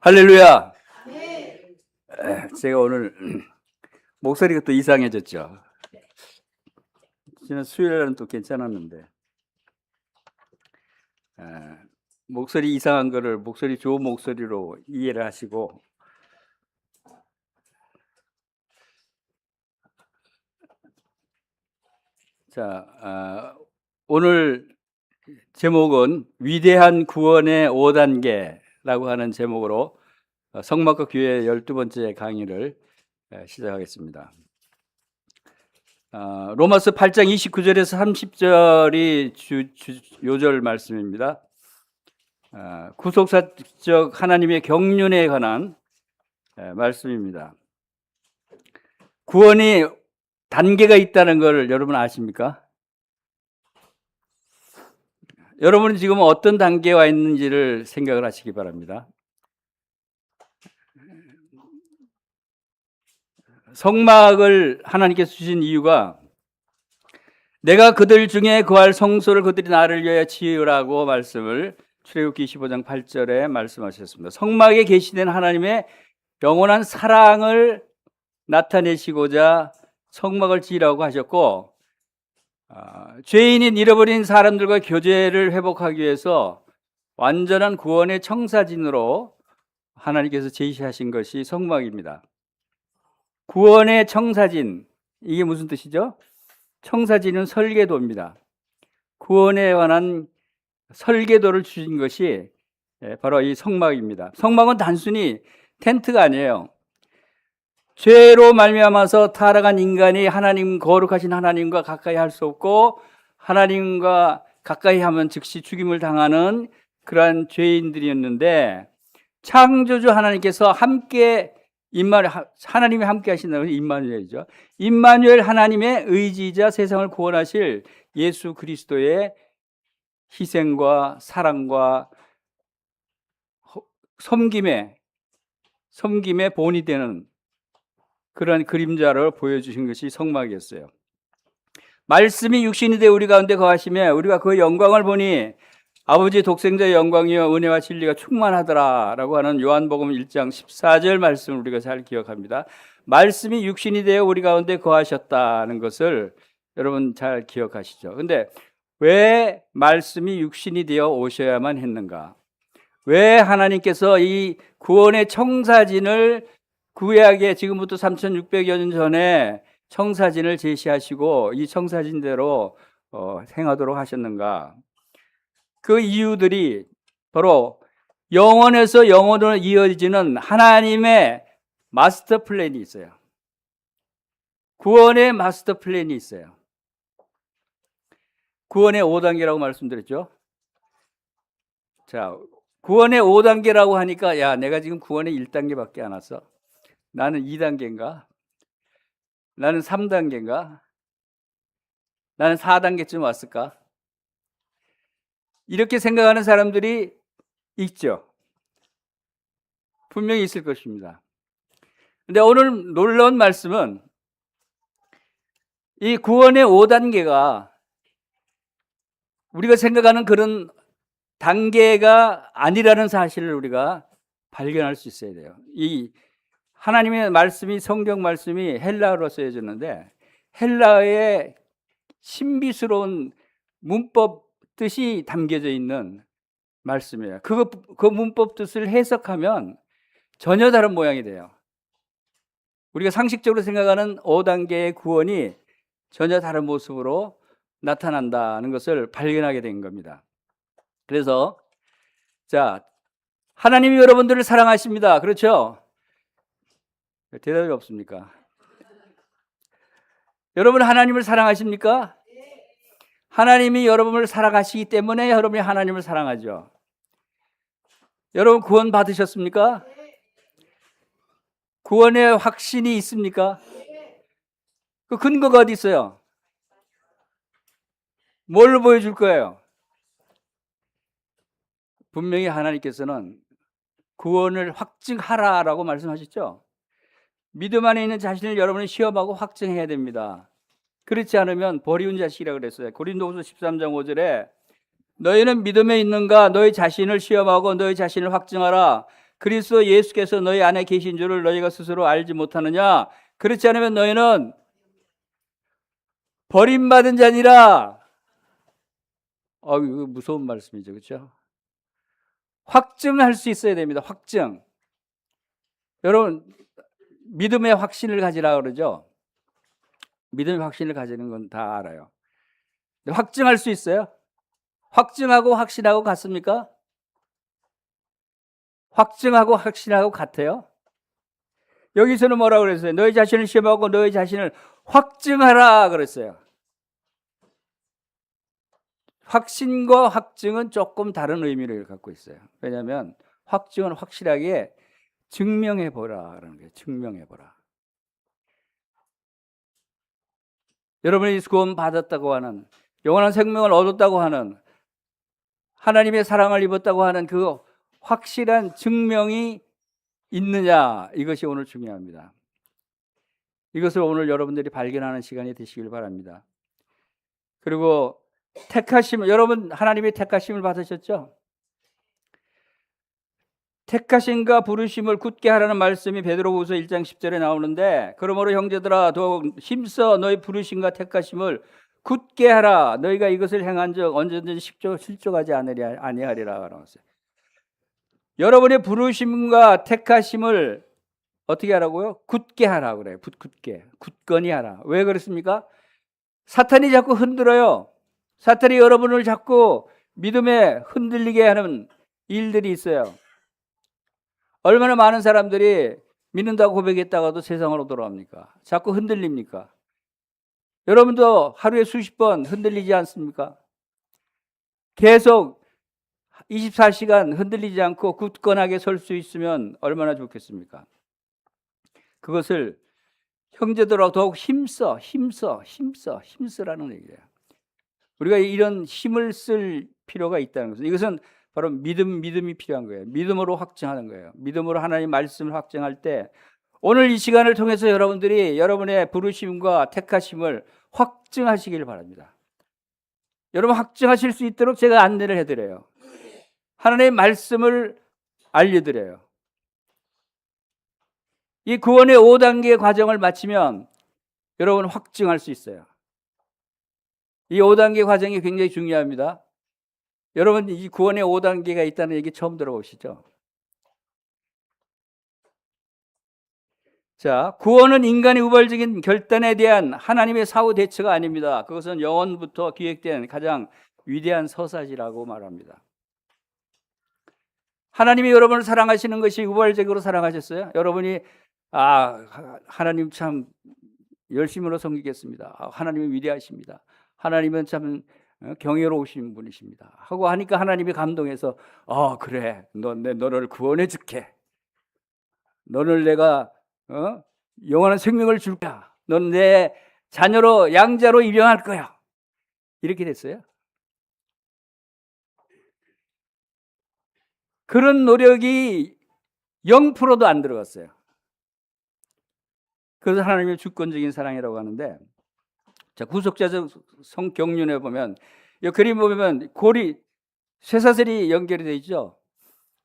할렐루야. 제가 오늘 목소리가 또 이상해졌죠. 지난 수요일날은 또 괜찮았는데 목소리 이상한 거를 목소리 좋은 목소리로 이해를 하시고 자, 오늘 제목은 위대한 구원의 5단계라고 하는 제목으로 성막과 교회 12번째 강의를 시작하겠습니다. 로마서 8장 29절에서 30절이 요절 말씀입니다. 구속사적 하나님의 경륜에 관한 말씀입니다. 구원이 단계가 있다는 걸 여러분 아십니까? 여러분은 지금 어떤 단계에 와 있는지를 생각을 하시기 바랍니다. 성막을 하나님께서 주신 이유가 내가 그들 중에 거할 성소를 그들이 나를 위하여 지으라고 말씀을 출애굽기 25장 8절에 말씀하셨습니다. 성막에 계시된 하나님의 영원한 사랑을 나타내시고자 성막을 지으라고 하셨고, 죄인인 잃어버린 사람들과 교제를 회복하기 위해서 완전한 구원의 청사진으로 하나님께서 제시하신 것이 성막입니다. 구원의 청사진, 이게 무슨 뜻이죠? 청사진은 설계도입니다. 구원에 관한 설계도를 주신 것이 바로 이 성막입니다. 성막은 단순히 텐트가 아니에요. 죄로 말미암아서 타락한 인간이 하나님, 거룩하신 하나님과 가까이 할 수 없고 하나님과 가까이 하면 즉시 죽임을 당하는 그러한 죄인들이었는데, 창조주 하나님께서 함께 하나님이 함께 하신다는 것이 임마누엘이죠. 임마누엘 하나님의 의지이자 세상을 구원하실 예수 그리스도의 희생과 사랑과 섬김의 본이 되는 그런 그림자를 보여주신 것이 성막이었어요. 말씀이 육신이 되어 우리 가운데 거하시며 우리가 그 영광을 보니 아버지 독생자의 영광이요 은혜와 진리가 충만하더라라고 하는 요한복음 1장 14절 말씀을 우리가 잘 기억합니다. 말씀이 육신이 되어 우리 가운데 거하셨다는 것을 여러분 잘 기억하시죠. 그런데 왜 말씀이 육신이 되어 오셔야만 했는가? 왜 하나님께서 이 구원의 청사진을 구약에 지금부터 3600여 년 전에 청사진을 제시하시고 이 청사진대로 행하도록 하셨는가? 그 이유들이 바로 영원에서 영원으로 이어지는 하나님의 마스터 플랜이 있어요. 구원의 마스터 플랜이 있어요. 구원의 5단계라고 말씀드렸죠. 자, 구원의 5단계라고 하니까 야, 내가 지금 구원의 1단계밖에 안 왔어. 나는 2단계인가? 나는 3단계인가? 나는 4단계쯤 왔을까? 이렇게 생각하는 사람들이 있죠. 분명히 있을 것입니다. 근데 오늘 놀라운 말씀은 이 구원의 5단계가 우리가 생각하는 그런 단계가 아니라는 사실을 우리가 발견할 수 있어야 돼요. 이 하나님의 말씀이, 성경 말씀이 헬라어로 쓰여졌는데 헬라어의 신비스러운 문법 뜻이 담겨져 있는 말씀이에요. 그 문법 뜻을 해석하면 전혀 다른 모양이 돼요. 우리가 상식적으로 생각하는 5단계의 구원이 전혀 다른 모습으로 나타난다는 것을 발견하게 된 겁니다. 그래서 자, 하나님이 여러분들을 사랑하십니다. 그렇죠? 대답이 없습니까? 여러분 하나님을 사랑하십니까? 하나님이 여러분을 사랑하시기 때문에 여러분이 하나님을 사랑하죠. 여러분 구원 받으셨습니까? 구원의 확신이 있습니까? 그 근거가 어디 있어요? 뭘 보여줄 거예요? 분명히 하나님께서는 구원을 확증하라라고 말씀하셨죠. 믿음 안에 있는 자신을 여러분이 시험하고 확증해야 됩니다. 그렇지 않으면 버리운 자식이라고 그랬어요. 고린도후서 13장 5절에 너희는 믿음에 있는가? 너희 자신을 시험하고 너희 자신을 확증하라. 그리스도 예수께서 너희 안에 계신 줄을 너희가 스스로 알지 못하느냐? 그렇지 않으면 너희는 버림받은 자니라. 이거 무서운 말씀이죠. 그렇죠? 확증할 수 있어야 됩니다. 확증. 여러분, 믿음의 확신을 가지라 그러죠. 믿음의 확신을 가지는 건 다 알아요. 근데 확증할 수 있어요? 확증하고 확신하고 같습니까? 확증하고 확신하고 같아요? 여기서는 뭐라고 그랬어요? 너희 자신을 시험하고 너희 자신을 확증하라 그랬어요. 확신과 확증은 조금 다른 의미를 갖고 있어요. 왜냐하면 확증은 확실하게 증명해보라라는 거예요. 증명해보라. 여러분이 구원 받았다고 하는, 영원한 생명을 얻었다고 하는, 하나님의 사랑을 입었다고 하는 그 확실한 증명이 있느냐, 이것이 오늘 중요합니다. 이것을 오늘 여러분들이 발견하는 시간이 되시길 바랍니다. 그리고 택하심, 여러분 하나님의 택하심을 받으셨죠? 택하심과 부르심을 굳게 하라는 말씀이 베드로후서 1장 10절에 나오는데, 그러므로 형제들아 더욱 힘써 너희 부르심과 택하심을 굳게 하라. 너희가 이것을 행한 적 언제든지 실족하지 아니하리라 나왔어요. 여러분의 부르심과 택하심을 어떻게 하라고요? 굳게 하라 그래요. 굳게, 굳건히 하라. 왜 그렇습니까? 사탄이 자꾸 흔들어요. 사탄이 여러분을 자꾸 믿음에 흔들리게 하는 일들이 있어요. 얼마나 많은 사람들이 믿는다고 고백했다가도 세상으로 돌아옵니까? 자꾸 흔들립니까? 여러분도 하루에 수십 번 흔들리지 않습니까? 계속 24시간 흔들리지 않고 굳건하게 설 수 있으면 얼마나 좋겠습니까? 그것을 형제들하고 더욱 힘쓰라는 얘기예요. 우리가 이런 힘을 쓸 필요가 있다는 것은, 이것은 바로 믿음이 필요한 거예요. 믿음으로 확증하는 거예요. 믿음으로 하나님 말씀을 확증할 때, 오늘 이 시간을 통해서 여러분들이 여러분의 부르심과 택하심을 확증하시길 바랍니다. 여러분 확증하실 수 있도록 제가 안내를 해드려요. 하나님의 말씀을 알려드려요. 이 구원의 5단계 과정을 마치면 여러분 확증할 수 있어요. 이 5단계 과정이 굉장히 중요합니다. 여러분 이 구원의 5단계가 있다는 얘기 처음 들어보시죠? 자, 구원은 인간의 우발적인 결단에 대한 하나님의 사후 대처가 아닙니다. 그것은 영원부터 기획된 가장 위대한 서사지라고 말합니다. 하나님이 여러분을 사랑하시는 것이 우발적으로 사랑하셨어요? 여러분이 하나님 참 열심으로 섬기겠습니다. 하나님은 위대하십니다. 하나님은 참 경외로우신 분이십니다. 하고 하니까 하나님이 감동해서 그래, 너를 구원해 줄게. 너를 내가 영원한 생명을 줄 거야. 넌 내 자녀로 양자로 입양할 거야. 이렇게 됐어요. 그런 노력이 0%도 안 들어갔어요. 그래서 하나님의 주권적인 사랑이라고 하는데, 자, 구속자적 성경륜에 보면, 이 그림 보면 쇠사슬이 연결이 되어 있죠.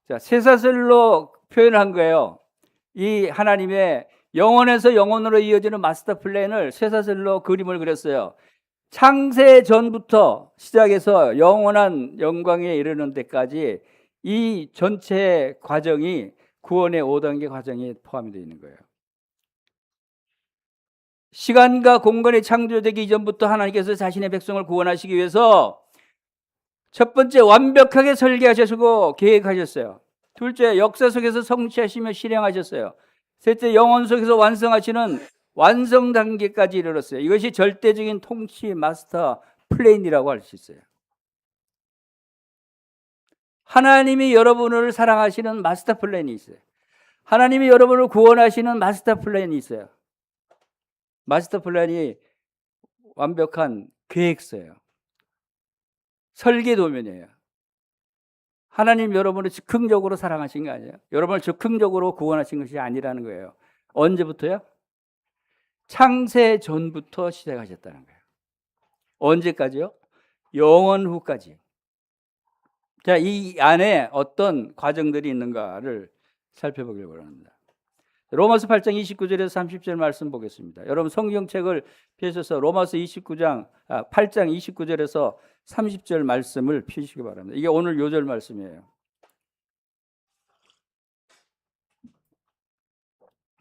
자, 쇠사슬로 표현한 거예요. 이 하나님의 영원에서 영원으로 이어지는 마스터 플랜을 쇠사슬로 그림을 그렸어요. 창세 전부터 시작해서 영원한 영광에 이르는 데까지 이 전체 과정이 구원의 5단계 과정에 포함이 되어 있는 거예요. 시간과 공간이 창조되기 이전부터 하나님께서 자신의 백성을 구원하시기 위해서 첫 번째 완벽하게 설계하셨고 계획하셨어요. 둘째 역사 속에서 성취하시며 실행하셨어요. 셋째 영원 속에서 완성하시는 완성 단계까지 이르렀어요. 이것이 절대적인 통치 마스터 플랜이라고 할 수 있어요. 하나님이 여러분을 사랑하시는 마스터 플랜이 있어요. 하나님이 여러분을 구원하시는 마스터 플랜이 있어요. 마스터 플랜이 완벽한 계획서예요. 설계도면이에요. 하나님 여러분을 즉흥적으로 사랑하신 게 아니에요. 여러분을 즉흥적으로 구원하신 것이 아니라는 거예요. 언제부터요? 창세 전부터 시작하셨다는 거예요. 언제까지요? 영원 후까지. 자, 이 안에 어떤 과정들이 있는가를 살펴보기를 원합니다. 로마서 8장 29절에서 30절 말씀 보겠습니다. 여러분 성경책을 펴셔서 로마서 8장 29절에서 30절 말씀을 펴시기 바랍니다. 이게 오늘 요절 말씀이에요.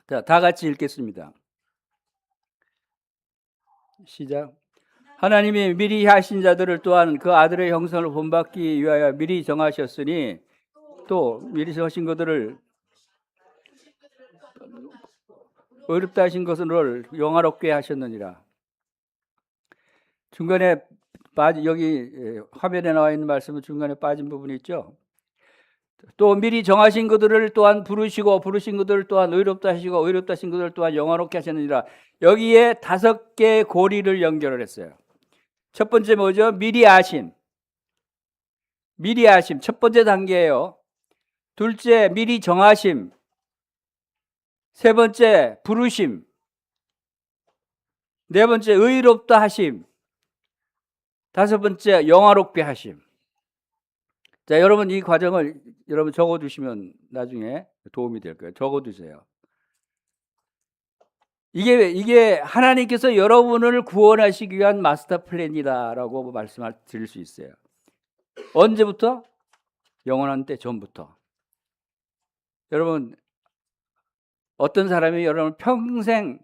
자, 다 같이 읽겠습니다. 시작. 하나님이 미리 하신 자들을 또한 그 아들의 형상을 본받기 위하여 미리 정하셨으니 또 미리 정하신 것들을 의롭다 하신 것을 영화롭게 하셨느니라. 중간에 여기 화면에 나와 있는 말씀은 중간에 빠진 부분이 있죠. 또 미리 정하신 것들을 또한 부르시고 부르신 것들을 또한 의롭다 하시고 의롭다 하신 것들을 또한 영화롭게 하셨느니라. 여기에 5개의 고리를 연결을 했어요. 첫 번째 뭐죠? 미리 아심. 첫 번째 단계예요. 둘째 미리 정하심. 세 번째 부르심. 네 번째 의롭다 하심. 다섯 번째 영화롭게 하심. 자, 여러분 이 과정을 여러분 적어두시면 나중에 도움이 될 거예요. 적어두세요. 이게 하나님께서 여러분을 구원하시기 위한 마스터 플랜이다라고 말씀을 드릴 수 있어요. 언제부터? 영원한 때 전부터. 여러분 어떤 사람이 여러분 평생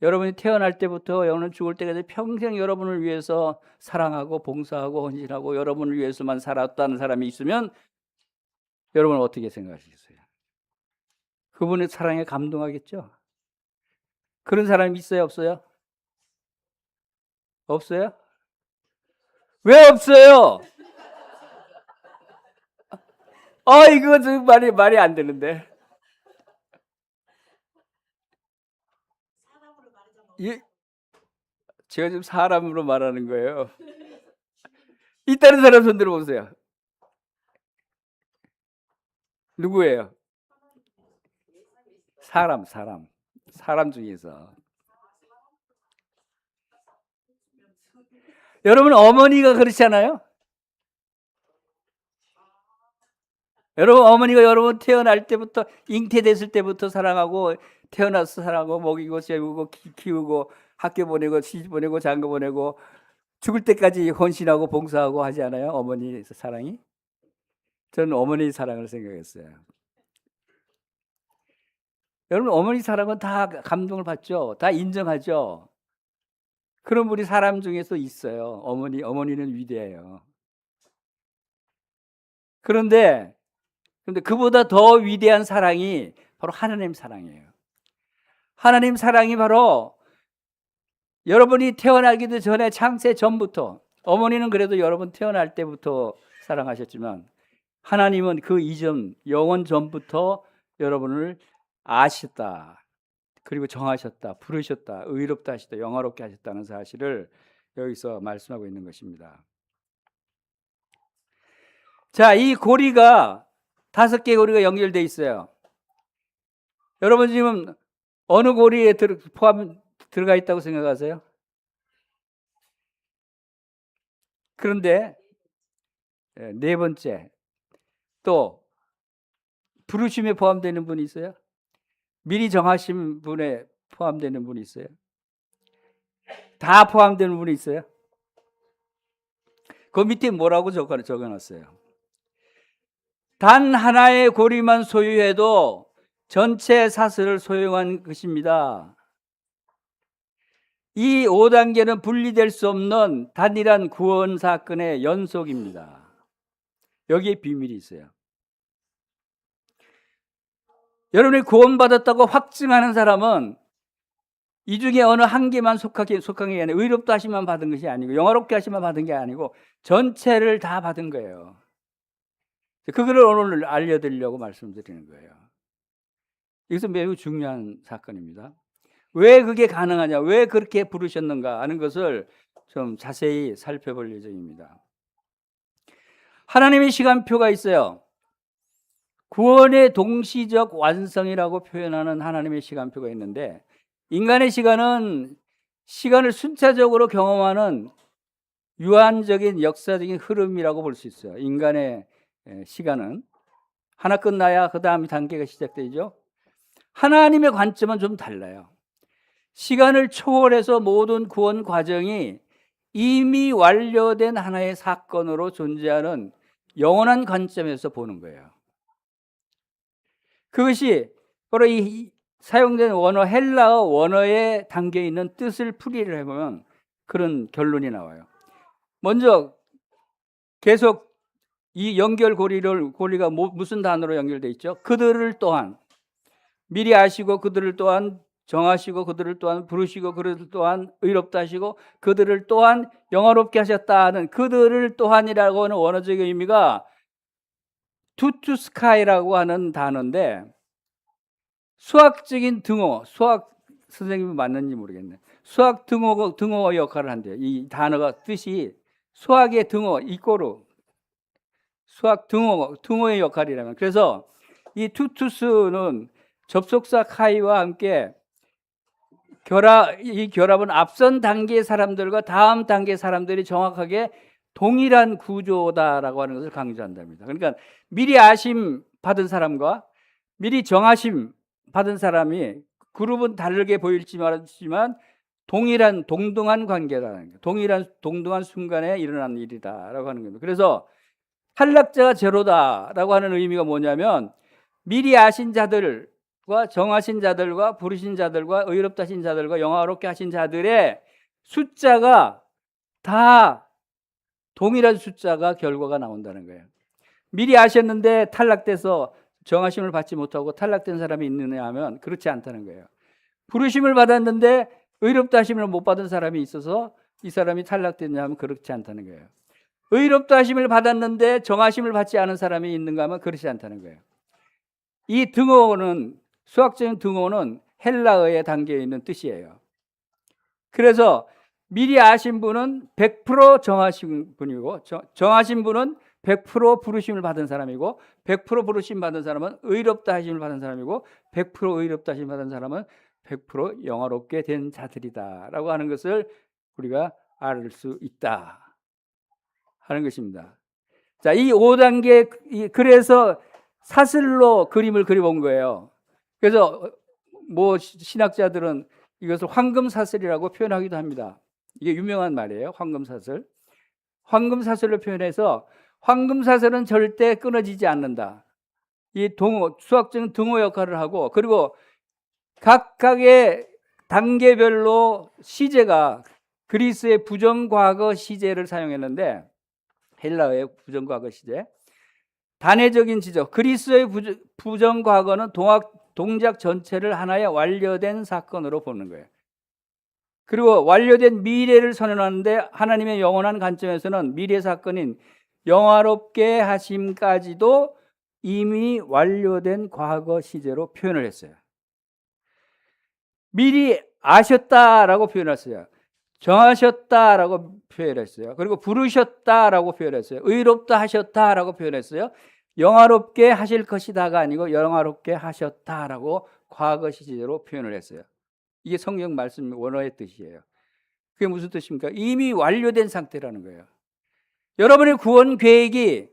여러분이 태어날 때부터 여러분 죽을 때까지 평생 여러분을 위해서 사랑하고 봉사하고 헌신하고 여러분을 위해서만 살았다는 사람이 있으면 여러분은 어떻게 생각하시겠어요? 그분의 사랑에 감동하겠죠? 그런 사람이 있어요? 없어요? 없어요? 왜 없어요? 이거 좀 말이 안 되는데. 제가 지금 사람으로 말하는 거예요. 있다는 사람 손 들어보세요. 누구예요? 사람 중에서. 여러분 어머니가 그렇지 않아요? 여러분 어머니가 여러분 태어날 때부터 잉태됐을 때부터 사랑하고 태어나서 사랑하고 먹이고 재우고 키우고 학교 보내고 시집 보내고 장가 보내고 죽을 때까지 헌신하고 봉사하고 하지 않아요? 어머니 사랑이? 저는 어머니 사랑을 생각했어요. 여러분 어머니 사랑은 다 감동을 받죠. 다 인정하죠. 그런 분이 사람 중에서 있어요. 어머니는 위대해요. 그런데 그보다 더 위대한 사랑이 바로 하나님 사랑이에요. 하나님 사랑이 바로 여러분이 태어나기도 전에 창세 전부터, 어머니는 그래도 여러분 태어날 때부터 사랑하셨지만 하나님은 그 이전 영원 전부터 여러분을 아셨다. 그리고 정하셨다. 부르셨다. 의롭다 하셨다. 영화롭게 하셨다는 사실을 여기서 말씀하고 있는 것입니다. 자, 이 고리가 5개의 고리가 연결되어 있어요. 여러분 지금 어느 고리에 들어가 있다고 생각하세요? 그런데 네 번째, 또 부르심에 포함되는 분이 있어요? 미리 정하신 분에 포함되는 분이 있어요? 다 포함되는 분이 있어요? 그 밑에 뭐라고 적어놨어요? 단 하나의 고리만 소유해도 전체 사슬을 소유한 것입니다. 이 5단계는 분리될 수 없는 단일한 구원 사건의 연속입니다. 여기에 비밀이 있어요. 여러분이 구원받았다고 확증하는 사람은 이 중에 어느 한 개만 속한 게 아니라 의롭다 하시면 받은 것이 아니고 영화롭게 하시면 받은 게 아니고 전체를 다 받은 거예요. 그거를 오늘 알려드리려고 말씀드리는 거예요. 이것은 매우 중요한 사건입니다. 왜 그게 가능하냐, 왜 그렇게 부르셨는가 하는 것을 좀 자세히 살펴볼 예정입니다. 하나님의 시간표가 있어요. 구원의 동시적 완성이라고 표현하는 하나님의 시간표가 있는데, 인간의 시간은 시간을 순차적으로 경험하는 유한적인 역사적인 흐름이라고 볼 수 있어요. 인간의 시간은 하나 끝나야 그 다음 단계가 시작되죠. 하나님의 관점은 좀 달라요. 시간을 초월해서 모든 구원 과정이 이미 완료된 하나의 사건으로 존재하는 영원한 관점에서 보는 거예요. 그것이 바로 이 사용된 원어, 헬라어 원어에 담겨 있는 뜻을 풀이를 해보면 그런 결론이 나와요. 먼저 계속 이 고리가 무슨 단어로 연결되어 있죠? 그들을 또한 미리 아시고, 그들을 또한 정하시고, 그들을 또한 부르시고, 그들을 또한 의롭다 하시고, 그들을 또한 영화롭게 하셨다는 그들을 또한이라고 하는 원어적인 의미가 투투스카이라고 하는 단어인데, 수학적인 등호, 수학 선생님이 맞는지 모르겠네. 수학 등호 역할을 한대요. 이 단어가 뜻이 수학의 등호, 이꼬르 수학 등호의 역할이라면. 그래서 이 투투스는 접속사 카이와 함께 이 결합은 앞선 단계의 사람들과 다음 단계의 사람들이 정확하게 동일한 구조다라고 하는 것을 강조한답니다. 그러니까 미리 아심 받은 사람과 미리 정하심 받은 사람이 그룹은 다르게 보일지만 동등한 관계라는 거예요. 동등한 순간에 일어난 일이다라고 하는 겁니다. 그래서 탈락자가 제로다라고 하는 의미가 뭐냐면 미리 아신 자들과 정하신 자들과 부르신 자들과 의롭다 하신 자들과 영화롭게 하신 자들의 숫자가 다 동일한 숫자가 결과가 나온다는 거예요. 미리 아셨는데 탈락돼서 정하심을 받지 못하고 탈락된 사람이 있느냐 하면 그렇지 않다는 거예요. 부르심을 받았는데 의롭다 하심을 못 받은 사람이 있어서 이 사람이 탈락됐냐 하면 그렇지 않다는 거예요. 의롭다 하심을 받았는데 정하심을 받지 않은 사람이 있는가 하면 그렇지 않다는 거예요. 이 등호는, 수학적인 등호는 헬라어에 담겨 있는 뜻이에요. 그래서 미리 아신 분은 100% 정하신 분이고, 정하신 분은 100% 부르심을 받은 사람이고, 100% 부르심 받은 사람은 의롭다 하심을 받은 사람이고, 100% 의롭다 하심을 받은 사람은 100% 영화롭게 된 자들이다라고 하는 것을 우리가 알 수 있다 하는 것입니다. 자, 이 5단계, 그래서 사슬로 그림을 그려본 거예요. 그래서 신학자들은 이것을 황금사슬이라고 표현하기도 합니다. 이게 유명한 말이에요. 황금사슬. 황금사슬로 표현해서 황금사슬은 절대 끊어지지 않는다. 이 수학적인 등호 역할을 하고, 그리고 각각의 단계별로 시제가 그리스의 부정과거 시제를 사용했는데, 헬라어의 부정과거 시제, 단회적인 지적, 그리스의 부정과거는 동작 전체를 하나의 완료된 사건으로 보는 거예요. 그리고 완료된 미래를 선언하는데 하나님의 영원한 관점에서는 미래 사건인 영화롭게 하심까지도 이미 완료된 과거 시제로 표현을 했어요. 미리 아셨다라고 표현했어요. 정하셨다라고 표현했어요. 그리고 부르셨다라고 표현했어요. 의롭다 하셨다라고 표현했어요. 영화롭게 하실 것이다가 아니고 영화롭게 하셨다라고 과거 시제로 표현을 했어요. 이게 성경 말씀 원어의 뜻이에요. 그게 무슨 뜻입니까? 이미 완료된 상태라는 거예요. 여러분의 구원 계획이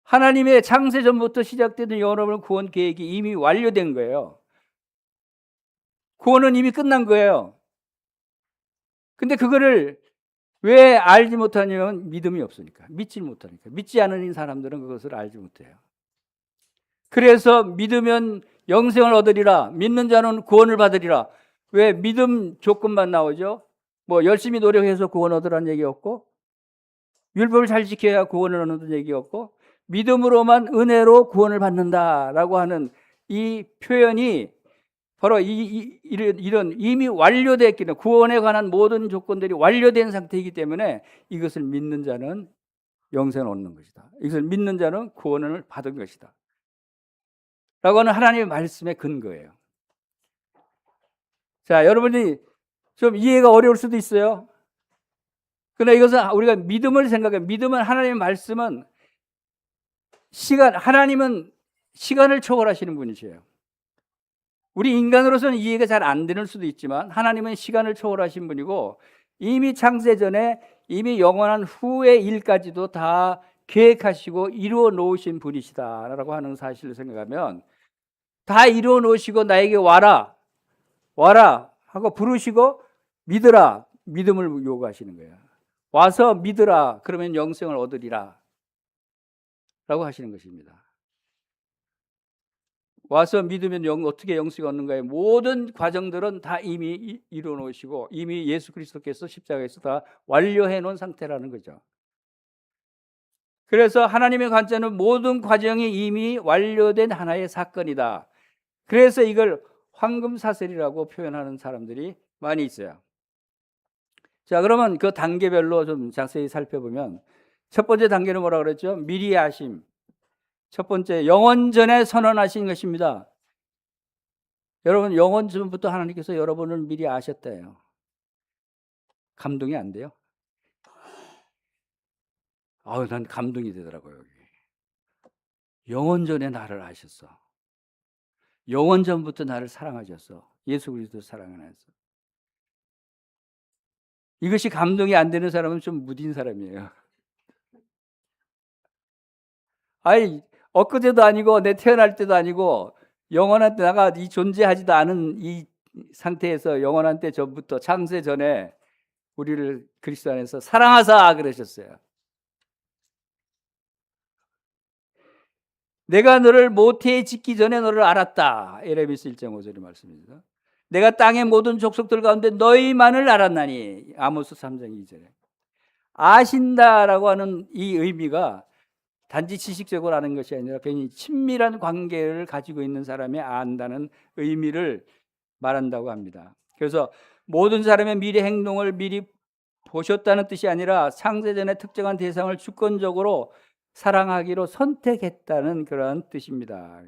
하나님의 창세 전부터 시작되던 여러분의 구원 계획이 이미 완료된 거예요. 구원은 이미 끝난 거예요. 근데 그거를 왜 알지 못하냐면 믿음이 없으니까, 믿지 못하니까. 믿지 않은 사람들은 그것을 알지 못해요. 그래서 믿으면 영생을 얻으리라, 믿는 자는 구원을 받으리라. 왜 믿음 조건만 나오죠? 열심히 노력해서 구원 얻으라는 얘기 없고, 율법을 잘 지켜야 구원을 얻는 얘기 없고, 믿음으로만 은혜로 구원을 받는다라고 하는 이 표현이 바로 이런 이미 완료됐기 때문에, 구원에 관한 모든 조건들이 완료된 상태이기 때문에 이것을 믿는 자는 영생을 얻는 것이다. 이것을 믿는 자는 구원을 받은 것이다 라고 하는 하나님의 말씀의 근거예요. 자, 여러분이 좀 이해가 어려울 수도 있어요. 그러나 이것은 우리가 믿음을 생각해요. 믿음은 하나님의 말씀은 하나님은 시간을 초월하시는 분이세요. 우리 인간으로서는 이해가 잘 안 되는 수도 있지만 하나님은 시간을 초월하신 분이고, 이미 창세 전에 이미 영원한 후의 일까지도 다 계획하시고 이루어 놓으신 분이시다라고 하는 사실을 생각하면 다 이루어 놓으시고 나에게 와라 하고 부르시고 믿으라, 믿음을 요구하시는 거예요. 와서 믿으라, 그러면 영생을 얻으리라 라고 하시는 것입니다. 와서 믿으면 어떻게 영생을 얻는가의 모든 과정들은 다 이미 이루어 놓으시고 이미 예수 그리스도께서 십자가에서 다 완료해 놓은 상태라는 거죠. 그래서 하나님의 관점은 모든 과정이 이미 완료된 하나의 사건이다. 그래서 이걸 황금사슬이라고 표현하는 사람들이 많이 있어요. 자, 그러면 그 단계별로 좀 자세히 살펴보면 첫 번째 단계는 뭐라고 그랬죠? 미리 아심. 첫 번째, 영원전에 선언하신 것입니다. 여러분, 영원전부터 하나님께서 여러분을 미리 아셨대요. 감동이 안 돼요? 난 감동이 되더라고요. 여기. 영원전에 나를 아셨어. 영원전부터 나를 사랑하셨어. 예수 그리스도 사랑하셨어. 이것이 감동이 안 되는 사람은 좀 무딘 사람이에요. 엊그제도 아니고 내 태어날 때도 아니고 영원한 때 내가 이 존재하지도 않은 이 상태에서 영원한 때 전부터 창세 전에 우리를 그리스도 안에서 사랑하사 그러셨어요. 내가 너를 모태에 짓기 전에 너를 알았다. 에레미야 1.5절의 말씀입니다. 내가 땅의 모든 족속들 가운데 너희만을 알았나니. 아모스 3장 2절에. 아신다라고 하는 이 의미가 단지 지식적으로 아는 것이 아니라 굉장히 친밀한 관계를 가지고 있는 사람이 안다는 의미를 말한다고 합니다. 그래서 모든 사람의 미래 행동을 미리 보셨다는 뜻이 아니라 창세전에 특정한 대상을 주권적으로 사랑하기로 선택했다는 그런 뜻입니다.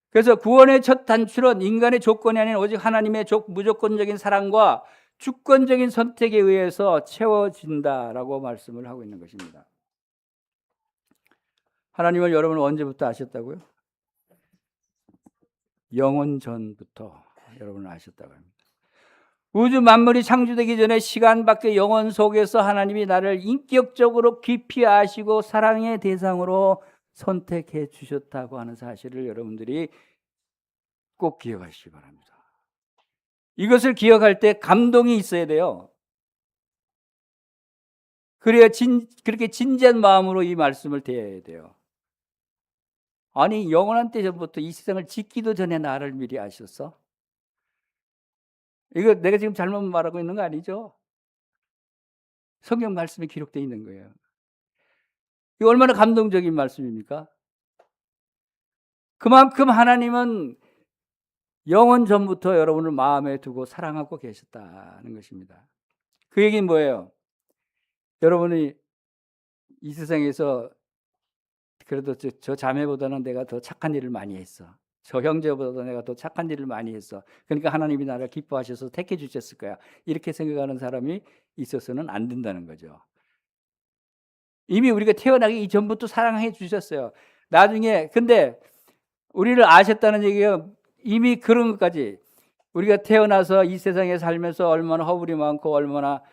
그래서 구원의 첫 단추는 인간의 조건이 아닌 오직 하나님의 무조건적인 사랑과 주권적인 선택에 의해서 채워진다라고 말씀을 하고 있는 것입니다. 하나님을 여러분은 언제부터 아셨다고요? 영원 전부터 여러분을 아셨다고 합니다. 우주 만물이 창조되기 전에 시간 밖의 영원 속에서 하나님이 나를 인격적으로 깊이 아시고 사랑의 대상으로 선택해 주셨다고 하는 사실을 여러분들이 꼭 기억하시기 바랍니다. 이것을 기억할 때 감동이 있어야 돼요. 그래야 그렇게 진지한 마음으로 이 말씀을 대해야 돼요. 아니, 영원한 때 전부터 이 세상을 짓기도 전에 나를 미리 아셨어? 이거 내가 지금 잘못 말하고 있는 거 아니죠? 성경 말씀에 기록되어 있는 거예요. 이거 얼마나 감동적인 말씀입니까? 그만큼 하나님은 영원 전부터 여러분을 마음에 두고 사랑하고 계셨다는 것입니다. 그 얘기는 뭐예요? 여러분이 이 세상에서 그래도 저 자매보다는 내가 더 착한 일을 많이 했어. 저 형제보다 내가 더 착한 일을 많이 했어. 그러니까 하나님이 나를 기뻐하셔서 택해 주셨을 거야. 이렇게 생각하는 사람이 있어서는 안 된다는 거죠. 이미 우리가 태어나기 이전부터 사랑해 주셨어요. 나중에 근데 우리를 아셨다는 얘기가 이미 그런 것까지 우리가 태어나서 이 세상에 살면서 얼마나 허물이 많고 얼마나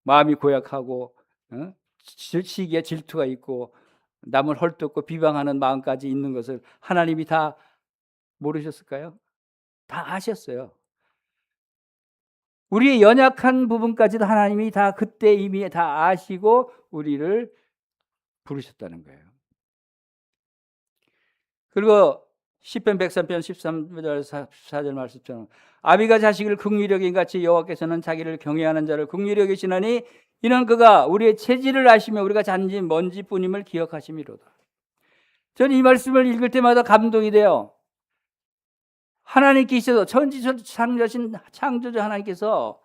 마음이 고약하고 시기에 질투가 있고 남을 헐뜯고 비방하는 마음까지 있는 것을 하나님이 다 모르셨을까요? 다 아셨어요. 우리의 연약한 부분까지도 하나님이 다 그때 이미 다 아시고 우리를 부르셨다는 거예요. 그리고 시편 103편 13절 14절 말씀처럼 아비가 자식을 긍휼히 여긴 같이 여호와께서는 자기를 경외하는 자를 긍휼히 여기시나니 이는 그가 우리의 체질을 아시며 우리가 잔지 먼지뿐임을 기억하심이로다. 저는 이 말씀을 읽을 때마다 감동이 돼요. 하나님께서 천지창조하신 창조주 하나님께서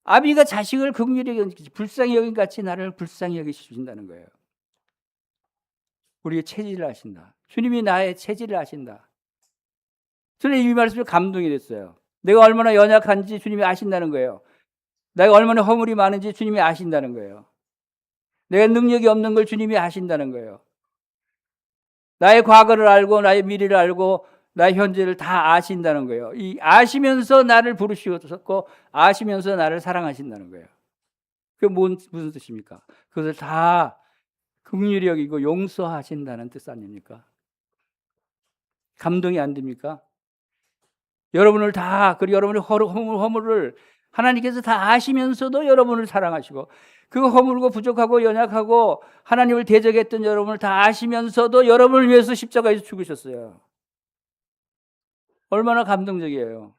아비가 자식을 긍휼히 여긴 불쌍히 여긴 같이 나를 불쌍히 여기신다는 거예요. 우리의 체질을 아신다. 주님이 나의 체질을 아신다. 저는 이 말씀에 감동이 됐어요. 내가 얼마나 연약한지 주님이 아신다는 거예요. 내가 얼마나 허물이 많은지 주님이 아신다는 거예요. 내가 능력이 없는 걸 주님이 아신다는 거예요. 나의 과거를 알고 나의 미래를 알고 나의 현재를 다 아신다는 거예요. 이 아시면서 나를 부르시고 아시면서 나를 사랑하신다는 거예요. 그게 무슨 뜻입니까? 그것을 다 긍휼히 여기고 용서하신다는 뜻 아닙니까? 감동이 안 됩니까? 여러분을 다, 그리고 여러분의 허물을 하나님께서 다 아시면서도 여러분을 사랑하시고, 그 허물고 부족하고 연약하고 하나님을 대적했던 여러분을 다 아시면서도 여러분을 위해서 십자가에서 죽으셨어요. 얼마나 감동적이에요.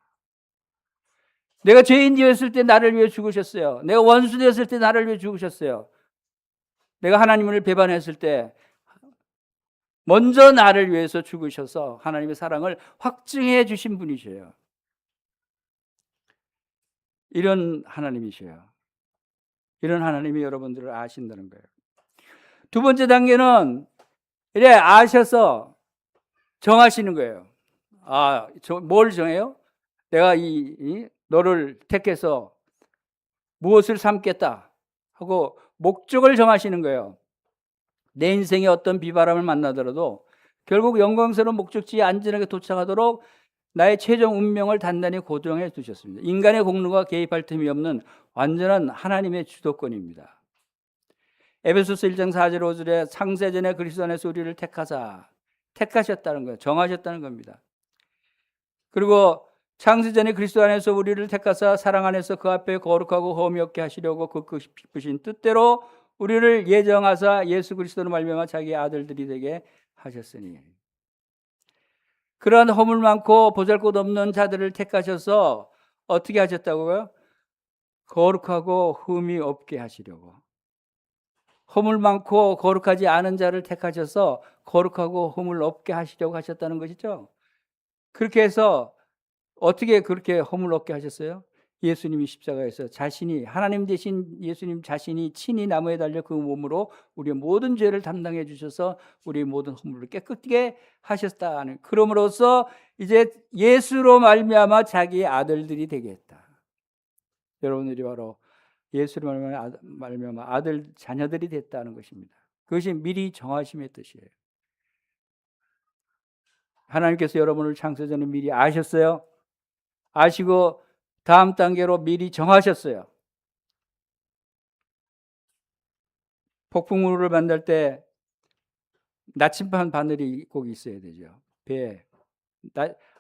내가 죄인 되었을 때 나를 위해 죽으셨어요. 내가 원수 되었을 때 나를 위해 죽으셨어요. 내가 하나님을 배반했을 때 먼저 나를 위해서 죽으셔서 하나님의 사랑을 확증해 주신 분이셔요. 이런 하나님이셔요. 이런 하나님이 여러분들을 아신다는 거예요. 두 번째 단계는 이래 아셔서 정하시는 거예요. 뭘 정해요? 내가 너를 택해서 무엇을 삼겠다 하고 목적을 정하시는 거예요. 내 인생에 어떤 비바람을 만나더라도 결국 영광스러운 목적지에 안전하게 도착하도록 나의 최종 운명을 단단히 고정해 두셨습니다. 인간의 공로가 개입할 틈이 없는 완전한 하나님의 주도권입니다. 에베소서 1장 4절 5절에 창세전에 그리스도 안에서 우리를 택하셨다는 거예요. 정하셨다는 겁니다. 그리고 창세전에 그리스도 안에서 우리를 택하사 사랑 안에서 그 앞에 거룩하고 험이 없게 하시려고 그 깊으신 뜻대로 우리를 예정하사 예수 그리스도로 말미암아 자기의 아들들이 되게 하셨으니, 그러한 허물 많고 보잘것없는 자들을 택하셔서 어떻게 하셨다고요? 거룩하고 흠이 없게 하시려고. 허물 많고 거룩하지 않은 자를 택하셔서 거룩하고 허물 없게 하시려고 하셨다는 것이죠. 그렇게 해서 어떻게 그렇게 허물 없게 하셨어요? 예수님이 십자가에서 자신이, 하나님 대신 예수님 자신이 친히 나무에 달려 그 몸으로 우리의 모든 죄를 담당해 주셔서 우리의 모든 허물을 깨끗게 하셨다는, 그럼으로써 이제 예수로 말미암아 자기의 아들들이 되게 했다. 여러분들이 바로 예수로 말미암아 아들 자녀들이 됐다는 것입니다. 그것이 미리 정하심의 뜻이에요. 하나님께서 여러분을 창세전에 미리 아셨어요. 아시고 다음 단계로 미리 정하셨어요. 폭풍우를 만날 때 나침반 바늘이 꼭 있어야 되죠. 배에.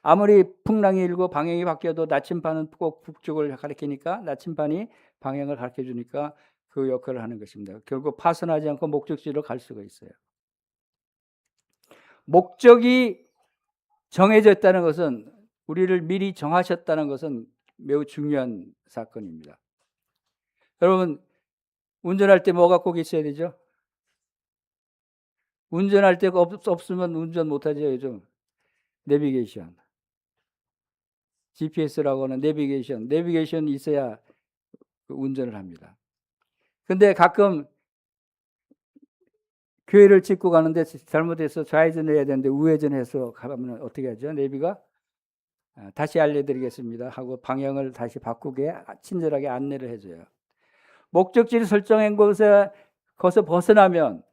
아무리 풍랑이 일고 방향이 바뀌어도 나침반은 꼭 북쪽을 가리키니까, 나침반이 방향을 가르쳐 주니까 그 역할을 하는 것입니다. 결국 파손하지 않고 목적지로 갈 수가 있어요. 목적이 정해져 있다는 것은, 우리를 미리 정하셨다는 것은 매우 중요한 사건입니다. 여러분, 운전할 때 뭐가 꼭 있어야 되죠? 운전할 때가 없으면 운전 못하죠. 요즘 내비게이션, GPS라고 하는 내비게이션이 있어야 운전을 합니다. 근데 가끔 교회를 짓고 가는데 잘못해서 좌회전해야 되는데 우회전해서 가면 어떻게 하죠? 내비가 다시 알려드리겠습니다 하고 방향을 다시 바꾸게 친절하게 안내를 해줘요. 목적지를 설정한 곳에서 벗어나면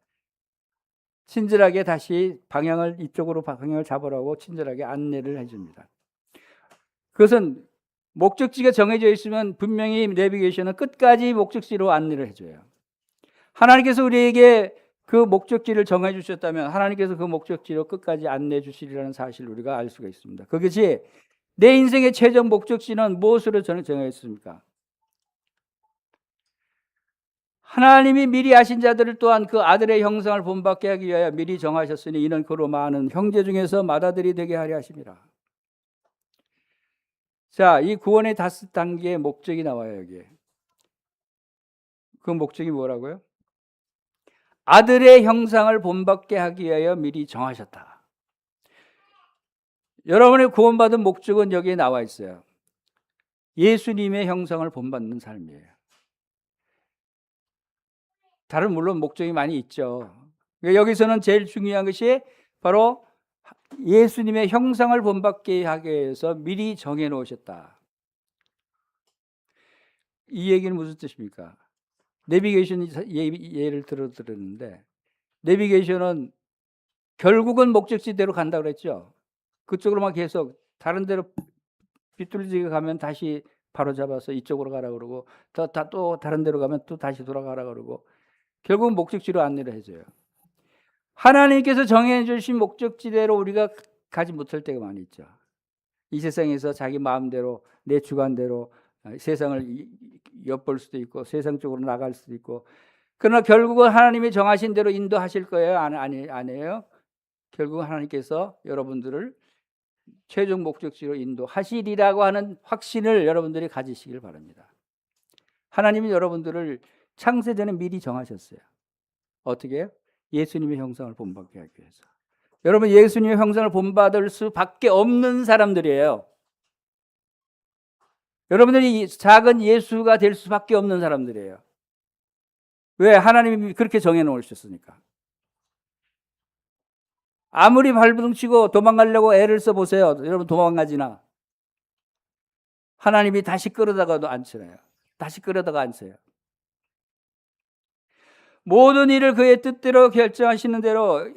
친절하게 다시 이쪽으로 방향을 잡으라고 친절하게 안내를 해줍니다. 그것은 목적지가 정해져 있으면 분명히 내비게이션은 끝까지 목적지로 안내를 해줘요. 하나님께서 우리에게 그 목적지를 정해 주셨다면 하나님께서 그 목적지로 끝까지 안내해 주시리라는 사실을 우리가 알 수가 있습니다. 그것이 내 인생의 최종 목적지는 무엇으로 정했습니까? 하나님이 미리 아신 자들을 또한 그 아들의 형상을 본받게 하기 위하여 미리 정하셨으니 이는 그로 많은 형제 중에서 맏아들이 되게 하려 하심이라. 자, 이 구원의 5단계의 목적이 나와요. 여기에. 그 목적이 뭐라고요? 아들의 형상을 본받게 하기 위하여 미리 정하셨다. 여러분의 구원받은 목적은 여기에 나와 있어요. 예수님의 형상을 본받는 삶이에요. 다른 물론 목적이 많이 있죠. 여기서는 제일 중요한 것이 바로 예수님의 형상을 본받게 하기 위해서 미리 정해 놓으셨다. 이 얘기는 무슨 뜻입니까? 내비게이션 예를 들었는데, 내비게이션은 결국은 목적지대로 간다고 그랬죠. 그쪽으로만 계속, 다른 데로 비뚤어지게 가면 다시 바로 잡아서 이쪽으로 가라 그러고, 또 다른 데로 가면 또 다시 돌아가라 그러고, 결국은 목적지로 안내를 해줘요. 하나님께서 정해 주신 목적지대로 우리가 가지 못할 때가 많이 있죠. 이 세상에서 자기 마음대로 내 주관대로 세상을 엿볼 수도 있고 세상 쪽으로 나갈 수도 있고, 그러나 결국은 하나님이 정하신 대로 인도하실 거예요? 아니에요? 결국은 하나님께서 여러분들을 최종 목적지로 인도하시리라고 하는 확신을 여러분들이 가지시길 바랍니다. 하나님이 여러분들을 창세 전에 미리 정하셨어요. 어떻게 해요? 예수님의 형상을 본받게 하기 위해서. 여러분, 예수님의 형상을 본받을 수밖에 없는 사람들이에요. 여러분들이 작은 예수가 될 수밖에 없는 사람들이에요. 왜? 하나님이 그렇게 정해 놓으셨으니까. 아무리 발버둥치고 도망가려고 애를 써보세요. 여러분, 도망가지나? 하나님이 다시 끌어다가도 안 쳐요. 다시 끌어다가 안 쳐요. 모든 일을 그의 뜻대로 결정하시는 대로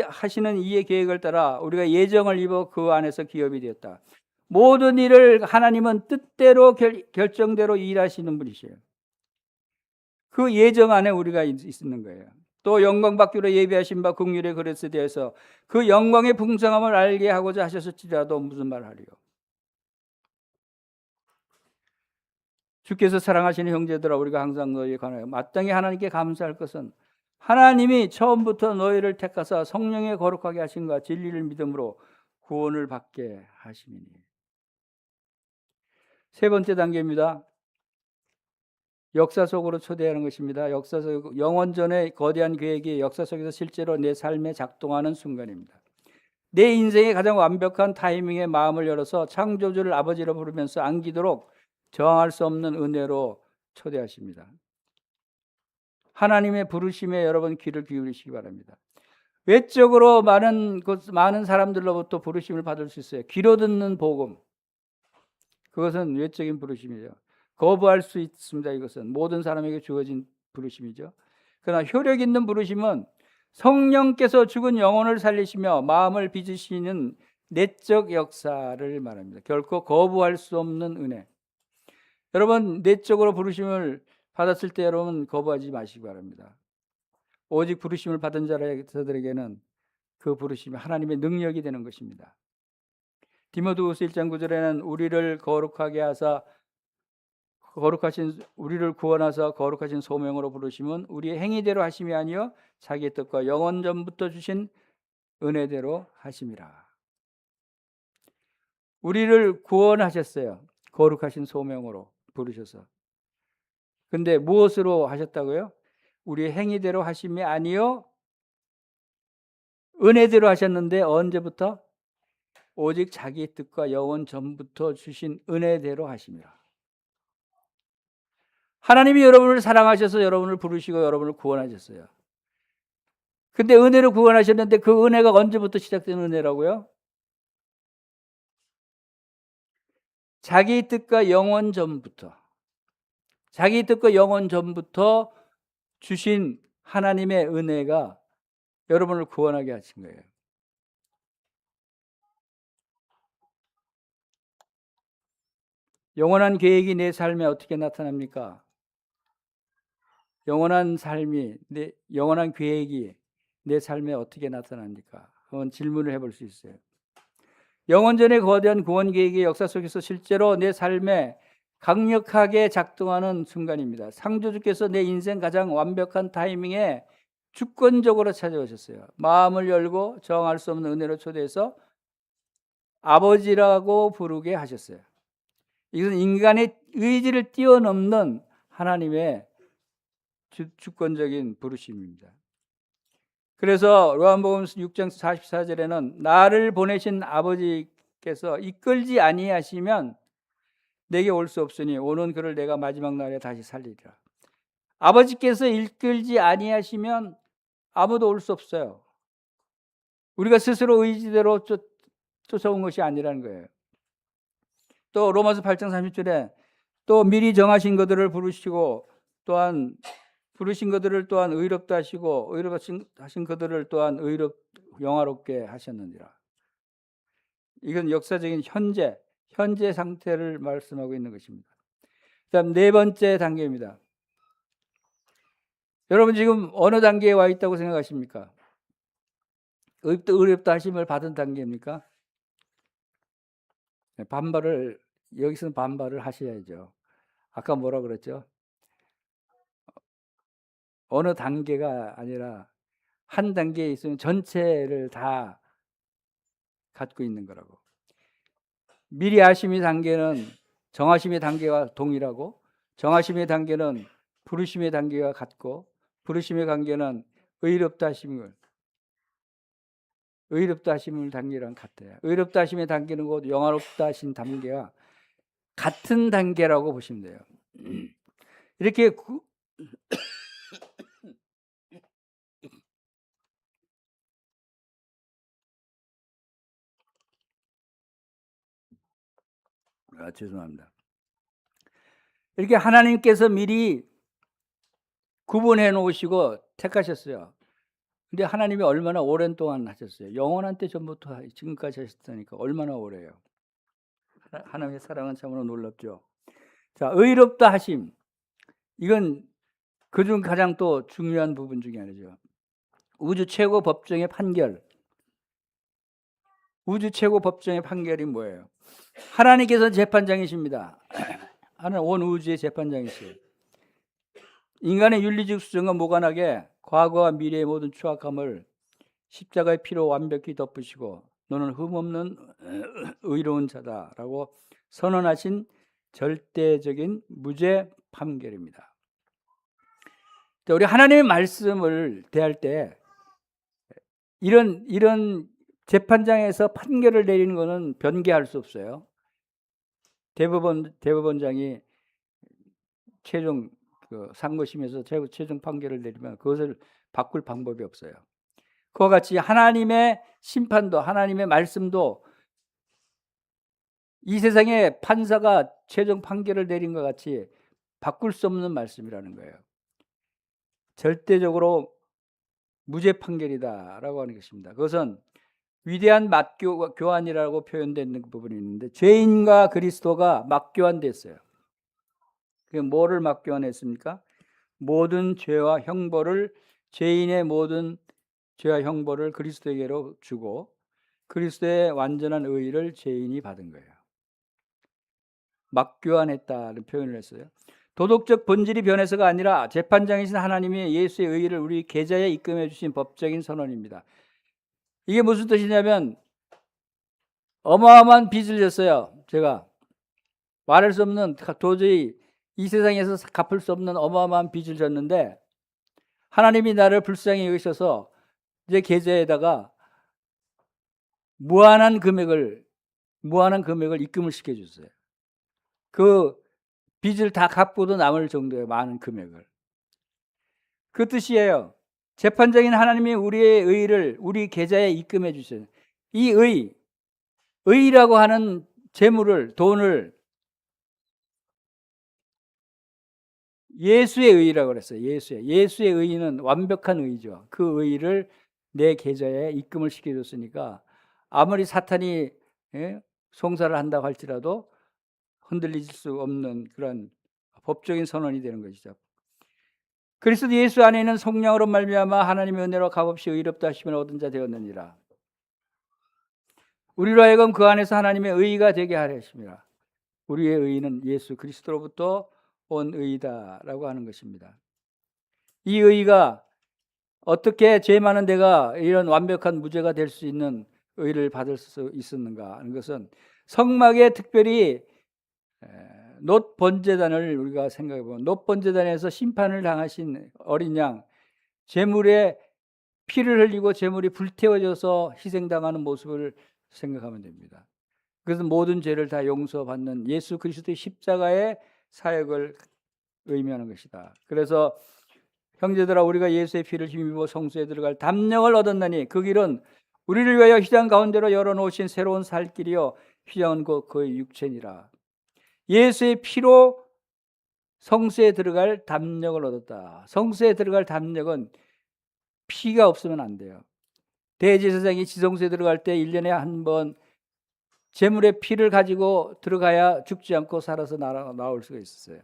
하시는 이의 계획을 따라 우리가 예정을 입어 그 안에서 기업이 되었다. 모든 일을 하나님은 뜻대로 결정대로 일하시는 분이시에요. 그 예정 안에 우리가 있는 거예요. 또 영광 받기로 예비하신 바 긍휼의 그릇에 대해서 그 영광의 풍성함을 알게 하고자 하셨을지라도 무슨 말하리요. 주께서 사랑하시는 형제들아, 우리가 항상 너희에 관하여 마땅히 하나님께 감사할 것은 하나님이 처음부터 너희를 택하사 성령에 거룩하게 하신과 진리를 믿음으로 구원을 받게 하심이니. 세 번째 단계입니다. 역사 속으로 초대하는 것입니다. 역사 속, 영원전의 거대한 계획이 역사 속에서 실제로 내 삶에 작동하는 순간입니다. 내 인생의 가장 완벽한 타이밍에 마음을 열어서 창조주를 아버지로 부르면서 안기도록 저항할 수 없는 은혜로 초대하십니다. 하나님의 부르심에 여러분 귀를 기울이시기 바랍니다. 외적으로 많은 사람들로부터 부르심을 받을 수 있어요. 귀로 듣는 복음, 그것은 외적인 부르심이죠. 거부할 수 있습니다. 이것은 모든 사람에게 주어진 부르심이죠. 그러나 효력 있는 부르심은 성령께서 죽은 영혼을 살리시며 마음을 빚으시는 내적 역사를 말합니다. 결코 거부할 수 없는 은혜. 여러분, 내적으로 부르심을 받았을 때 여러분 거부하지 마시기 바랍니다. 오직 부르심을 받은 자들에게는 그 부르심이 하나님의 능력이 되는 것입니다. 디모데후서 1장 9절에는 우리를 거룩하게 하사 우리를 구원하사 거룩하신 소명으로 부르심은 우리의 행위대로 하심이 아니요 자기의 뜻과 영원 전부터 주신 은혜대로 하심이라. 우리를 구원하셨어요. 거룩하신 소명으로 부르셔서. 근데 무엇으로 하셨다고요? 우리의 행위대로 하심이 아니요 은혜대로 하셨는데 언제부터? 오직 자기의 뜻과 영원 전부터 주신 은혜대로 하심이라. 하나님이 여러분을 사랑하셔서 여러분을 부르시고 여러분을 구원하셨어요. 근데 은혜로 구원하셨는데 그 은혜가 언제부터 시작된 은혜라고요? 자기 뜻과 영원 전부터. 자기 뜻과 영원 전부터 주신 하나님의 은혜가 여러분을 구원하게 하신 거예요. 영원한 계획이 내 삶에 어떻게 나타납니까? 영원한 계획이 내 삶에 어떻게 나타납니까? 한번 질문을 해볼 수 있어요. 영원전의 거대한 구원 계획의 역사 속에서 실제로 내 삶에 강력하게 작동하는 순간입니다. 창조주께서 내 인생 가장 완벽한 타이밍에 주권적으로 찾아오셨어요. 마음을 열고 저항할 수 없는 은혜로 초대해서 아버지라고 부르게 하셨어요. 이것은 인간의 의지를 뛰어넘는 하나님의 주권적인 부르심입니다. 그래서 요한복음 6장 44절에는 나를 보내신 아버지께서 이끌지 아니하시면 내게 올 수 없으니 오는 그를 내가 마지막 날에 다시 살리리라. 아버지께서 이끌지 아니하시면 아무도 올 수 없어요. 우리가 스스로 의지대로 쫓아온 것이 아니라는 거예요. 또 로마서 8장 30절에 또 미리 정하신 것들을 부르시고 또한 부르신 것들을 또한 의롭다 하시고 의롭하신 그들을 또한 영화롭게 하셨느니라. 이건 역사적인 현재 상태를 말씀하고 있는 것입니다. 그다음 네 번째 단계입니다. 여러분 지금 어느 단계에 와 있다고 생각하십니까? 의롭다 하심을 받은 단계입니까? 여기서는 반발을 하셔야죠. 아까 뭐라 그랬죠? 어느 단계가 아니라 한 단계에 있으면 전체를 다 갖고 있는 거라고. 미리 하심의 단계는 정하심의 단계와 동일하고, 정하심의 단계는 부르심의 단계와 같고, 부르심의 단계는 의롭다 하심을 단계랑 같아요. 의롭다 하심의 단계는 곧 영화롭다 하신 단계와 같은 단계라고 보시면 돼요. 이렇게 죄송합니다. 이렇게 하나님께서 미리 구분해 놓으시고 택하셨어요. 근데 하나님이 얼마나 오랜 동안 하셨어요? 영원한 때 전부터 지금까지 하셨다니까 얼마나 오래요. 하나님의 사랑은 참으로 놀랍죠. 자, 의롭다 하심. 이건 그중 가장 또 중요한 부분 중에 하나죠. 우주 최고 법정의 판결. 우주 최고 법정의 판결이 뭐예요? 하나님께서 재판장이십니다. 하나님 온 우주의 재판장이세요. 인간의 윤리적 수준과 무관하게 과거와 미래의 모든 추악함을 십자가의 피로 완벽히 덮으시고 너는 흠없는 의로운 자다라고 선언하신 절대적인 무죄 판결입니다. 우리 하나님의 말씀을 대할 때 이런 재판장에서 판결을 내리는 것은 변개할 수 없어요. 대법원장이 최종 상고심에서 최종 판결을 내리면 그것을 바꿀 방법이 없어요. 그와 같이 하나님의 심판도 하나님의 말씀도 이 세상의 판사가 최종 판결을 내린 것 같이 바꿀 수 없는 말씀이라는 거예요. 절대적으로 무죄 판결이다라고 하는 것입니다. 그것은 위대한 맞교환이라고 표현되는 부분이 있는데 죄인과 그리스도가 맞교환됐어요. 그게 뭐를 맞교환했습니까? 모든 죄와 형벌을 죄인의 모든 죄와 형벌을 그리스도에게로 주고 그리스도의 완전한 의의를 죄인이 받은 거예요. 맞교환했다는 표현을 했어요. 도덕적 본질이 변해서가 아니라 재판장이신 하나님이 예수의 의의를 우리 계좌에 입금해 주신 법적인 선언입니다. 이게 무슨 뜻이냐면 어마어마한 빚을 졌어요. 제가 말할 수 없는 도저히 이 세상에서 갚을 수 없는 어마어마한 빚을 졌는데 하나님이 나를 불쌍히 여기셔서 제 계좌에다가 무한한 금액을 입금을 시켜줬어요. 그 빚을 다 갚고도 남을 정도의 많은 금액을. 그 뜻이에요. 재판장인 하나님이 우리의 의를 우리 계좌에 입금해 주셔요. 이 의라고 하는 재물을, 돈을 예수의 의라고 그랬어요. 예수의 의는 완벽한 의죠. 그 의를 내 계좌에 입금을 시켜줬으니까 아무리 사탄이 송사를 한다고 할지라도 흔들릴 수 없는 그런 법적인 선언이 되는 것이죠. 그리스도 예수 안에는 성령으로 말미암아 하나님의 은혜로 값없이 의롭다 하심을 얻은 자 되었느니라. 우리로 하여금 그 안에서 하나님의 의가 되게 하려 하심이라. 우리의 의는 예수 그리스도로부터 온 의다라고 하는 것입니다. 이 의가 어떻게 죄 많은 내가 이런 완벽한 무죄가 될 수 있는 의를 받을 수 있었는가 하는 것은 성막에 특별히 놋 번제단을 우리가 생각해 보면 놋 번제단에서 심판을 당하신 어린 양 제물에 피를 흘리고 제물이 불태워져서 희생당하는 모습을 생각하면 됩니다. 그래서 모든 죄를 다 용서받는 예수 그리스도의 십자가의 사역을 의미하는 것이다. 그래서 형제들아 우리가 예수의 피를 힘입어 성소에 들어갈 담력을 얻었나니 그 길은 우리를 위하여 휘장 가운데로 열어놓으신 새로운 살 길이요 휘장은 곧 그의 육체니라. 예수의 피로 성소에 들어갈 담력을 얻었다. 성소에 들어갈 담력은 피가 없으면 안 돼요. 대제사장이 지성소에 들어갈 때 1년에 한 번 제물의 피를 가지고 들어가야 죽지 않고 살아서 나올 수가 있었어요.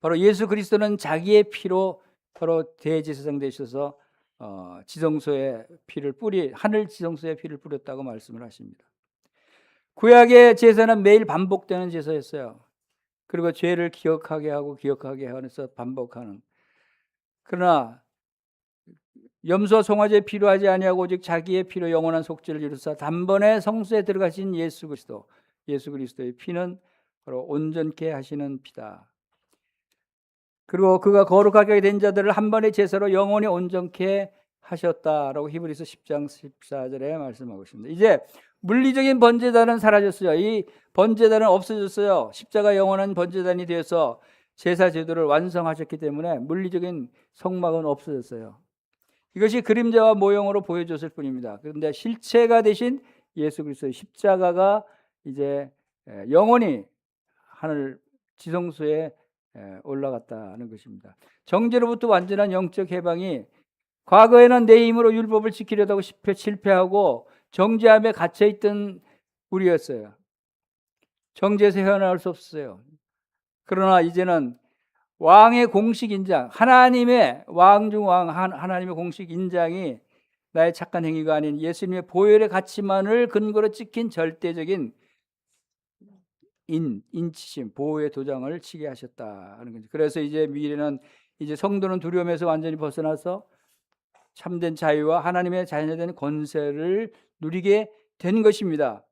바로 예수 그리스도는 자기의 피로 바로 대제사장 되셔서 지성소에 하늘 지성소에 피를 뿌렸다고 말씀을 하십니다. 구약의 제사는 매일 반복되는 제사였어요. 그리고 죄를 기억하게 하고 기억하게 하면서 반복하는. 그러나 염소와 송아지의 피로 하지 아니하고 오직 자기의 피로 영원한 속죄를 이루사 단번에 성소에 들어가신 예수 그리스도의 피는 바로 온전케 하시는 피다. 그리고 그가 거룩하게 된 자들을 한 번의 제사로 영원히 온전케 하셨다라고 히브리서 10장 14절에 말씀하고 있습니다. 이제 물리적인 번제단은 사라졌어요. 이 번제단은 없어졌어요. 십자가 영원한 번제단이 되어서 제사 제도를 완성하셨기 때문에 물리적인 성막은 없어졌어요. 이것이 그림자와 모형으로 보여줬을 뿐입니다. 그런데 실체가 되신 예수 그리스도의 십자가가 이제 영원히 하늘 지성소에 올라갔다는 것입니다. 정죄로부터 완전한 영적 해방이 과거에는 내 힘으로 율법을 지키려다고 실패하고 정죄함에 갇혀있던 우리였어요. 정죄에서 헤어나올 수 없어요. 그러나 이제는 왕의 공식 인장, 하나님의 왕 중 왕, 하나님의 공식 인장이 나의 착한 행위가 아닌 예수님의 보혈의 가치만을 근거로 찍힌 절대적인 인치심, 보호의 도장을 치게 하셨다는 거죠. 그래서 이제 미래는 이제 성도는 두려움에서 완전히 벗어나서 참된 자유와 하나님의 자녀된 권세를 누리게 된 것입니다.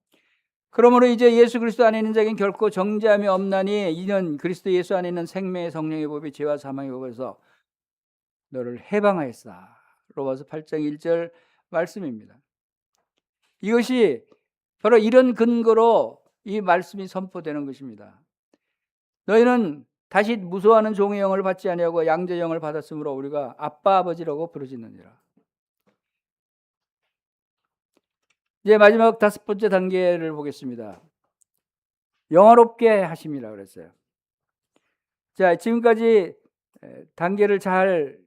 그러므로 이제 예수 그리스도 안에 있는 자에게는 결코 정죄함이 없나니 이는 그리스도 예수 안에 있는 생명의 성령의 법이 죄와 사망의 법에서 너를 해방하였다. 로마서 8장 1절 말씀입니다. 이것이 바로 이런 근거로 이 말씀이 선포되는 것입니다. 너희는 다시 무소하는 종의 영을 받지 아니하고 양자의 영을 받았으므로 우리가 아빠 아버지라고 부르짖느니라. 이제 마지막 5번째 단계를 보겠습니다. 영화롭게 하심이라 그랬어요. 자, 지금까지 단계를 잘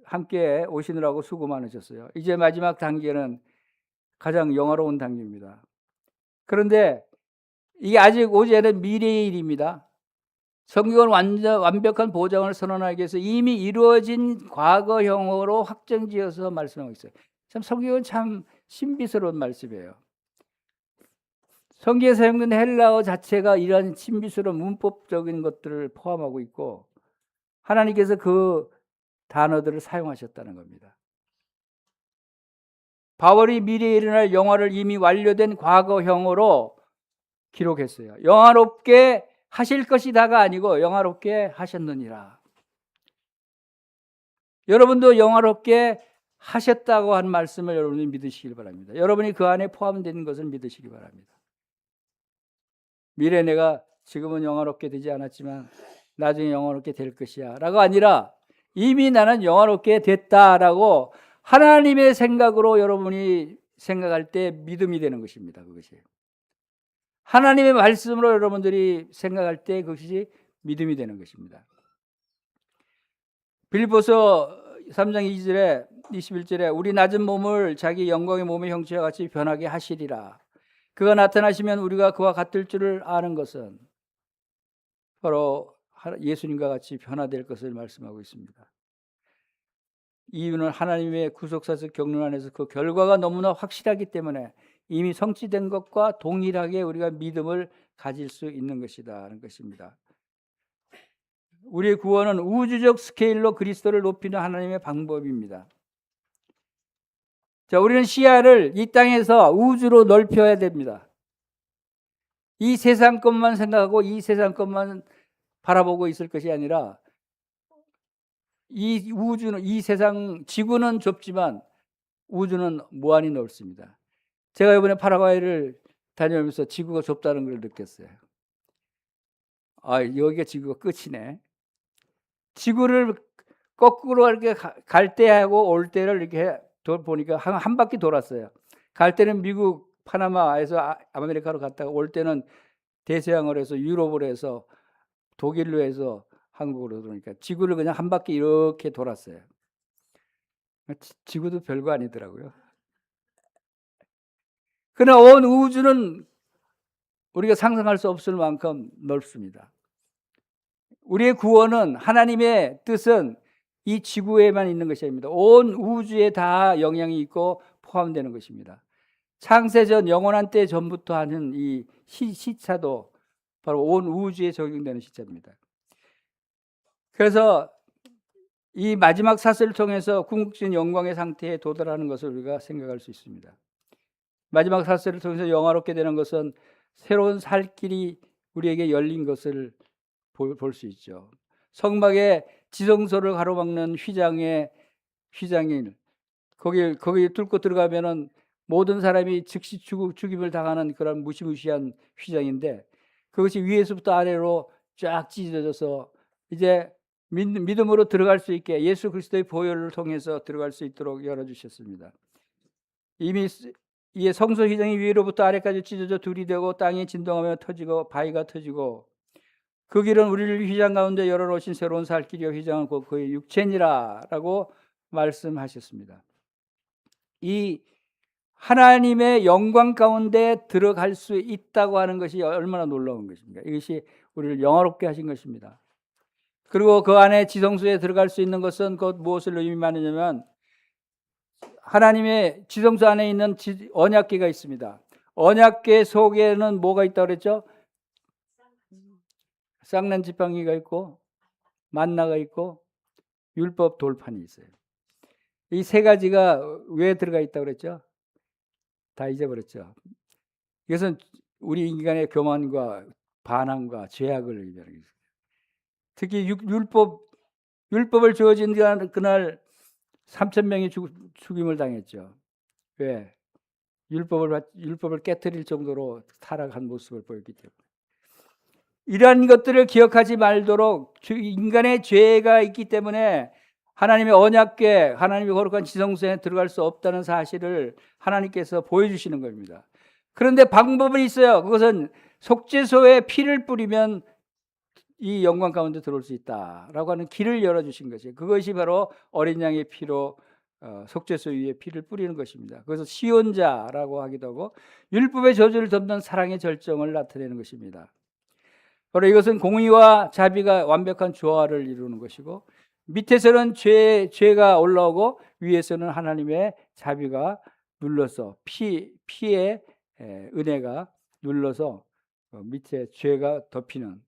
함께 오시느라고 수고 많으셨어요. 이제 마지막 단계는 가장 영화로운 단계입니다. 그런데 이게 아직 오지 않은 미래의 일입니다. 성경은 완벽한 보장을 선언하기 위해서 이미 이루어진 과거형으로 확정지어서 말씀하고 있어요. 참 성경은 참 신비스러운 말씀이에요. 성경에 사용된 헬라어 자체가 이러한 신비스러운 문법적인 것들을 포함하고 있고 하나님께서 그 단어들을 사용하셨다는 겁니다. 바울이 미래에 일어날 영화를 이미 완료된 과거형으로 기록했어요. 영화롭게 하실 것이다가 아니고 영화롭게 하셨느니라. 여러분도 영화롭게 하셨다고 한 말씀을 여러분이 믿으시길 바랍니다. 여러분이 그 안에 포함된 것을 믿으시기 바랍니다. 미래 내가 지금은 영화롭게 되지 않았지만 나중에 영화롭게 될 것이야 라고 아니라 이미 나는 영화롭게 됐다라고 하나님의 생각으로 여러분이 생각할 때 믿음이 되는 것입니다. 그것이 하나님의 말씀으로 여러분들이 생각할 때 그것이 믿음이 되는 것입니다. 빌립보서 3장 2절에 21절에 우리 낮은 몸을 자기 영광의 몸의 형체와 같이 변하게 하시리라. 그가 나타나시면 우리가 그와 같을 줄을 아는 것은 바로 예수님과 같이 변화될 것을 말씀하고 있습니다. 이유는 하나님의 구속사적 경륜 안에서 그 결과가 너무나 확실하기 때문에 이미 성취된 것과 동일하게 우리가 믿음을 가질 수 있는 것이다 하는 것입니다. 우리의 구원은 우주적 스케일로 그리스도를 높이는 하나님의 방법입니다. 자, 우리는 시야를 이 땅에서 우주로 넓혀야 됩니다. 이 세상 것만 생각하고 이 세상 것만 바라보고 있을 것이 아니라 이 우주는, 이 세상, 지구는 좁지만 우주는 무한히 넓습니다. 제가 이번에 파라과이를 다녀오면서 지구가 좁다는 걸 느꼈어요. 아, 여기가 지구가 끝이네. 지구를 거꾸로 이렇게 갈 때하고 올 때를 이렇게 보니까 한 바퀴 돌았어요. 갈 때는 미국 파나마에서 아메리카로 갔다가 올 때는 대서양으로 해서 유럽으로 해서 독일로 해서 한국으로 들어오니까 지구를 그냥 한 바퀴 이렇게 돌았어요. 지구도 별거 아니더라고요. 그러나 온 우주는 우리가 상상할 수 없을 만큼 넓습니다. 우리의 구원은, 하나님의 뜻은 이 지구에만 있는 것이 아닙니다. 온 우주에 다 영향이 있고 포함되는 것입니다. 창세전 영원한 때 전부터 하는 이 시차도 바로 온 우주에 적용되는 시차입니다. 그래서 이 마지막 사슬을 통해서 궁극적인 영광의 상태에 도달하는 것을 우리가 생각할 수 있습니다. 마지막 사슬을 통해서 영화롭게 되는 것은 새로운 살 길이 우리에게 열린 것을 볼 수 있죠. 성막의 지성소를 가로막는 휘장인 거기 뚫고 들어가면은 모든 사람이 즉시 죽임을 당하는 그런 무시무시한 휘장인데, 그것이 위에서부터 아래로 쫙 찢어져서 이제 믿음으로 들어갈 수 있게 예수 그리스도의 보혈을 통해서 들어갈 수 있도록 열어주셨습니다. 이미 이에 성소 휘장이 위로부터 아래까지 찢어져 둘이 되고 땅이 진동하며 터지고 바위가 터지고, 그 길은 우리를 휘장 가운데 열어놓으신 새로운 살 길이요 휘장은 곧 그의 육체니라라고 말씀하셨습니다. 이 하나님의 영광 가운데 들어갈 수 있다고 하는 것이 얼마나 놀라운 것입니까? 이것이 우리를 영화롭게 하신 것입니다. 그리고 그 안에 지성소에 들어갈 수 있는 것은 곧 무엇을 의미하느냐면, 하나님의 지성소 안에 있는 언약궤가 있습니다. 언약궤 속에는 뭐가 있다고 그랬죠? 쌍난 지팡이가 있고 만나가 있고 율법 돌판이 있어요. 이 세 가지가 왜 들어가 있다고 그랬죠? 다 잊어버렸죠. 이것은 우리 인간의 교만과 반항과 죄악을 의미하는 것입니다. 특히 율법을 주어진 그날 3,000명이 죽임을 당했죠. 왜? 율법을 깨트릴 정도로 타락한 모습을 보였기 때문에. 이러한 것들을 기억하지 말도록, 인간의 죄가 있기 때문에 하나님의 언약궤, 하나님의 거룩한 지성소에 들어갈 수 없다는 사실을 하나님께서 보여주시는 겁니다. 그런데 방법은 있어요. 그것은 속죄소에 피를 뿌리면 이 영광 가운데 들어올 수 있다라고 하는 길을 열어주신 것이에요. 그것이 바로 어린 양의 피로 속죄소 위에 피를 뿌리는 것입니다. 그래서 시온자라고 하기도 하고 율법의 저주를 덮는 사랑의 절정을 나타내는 것입니다. 바로 이것은 공의와 자비가 완벽한 조화를 이루는 것이고, 밑에서는 죄가 올라오고 위에서는 하나님의 자비가 눌러서 피의 은혜가 눌러서 밑에 죄가 덮이는,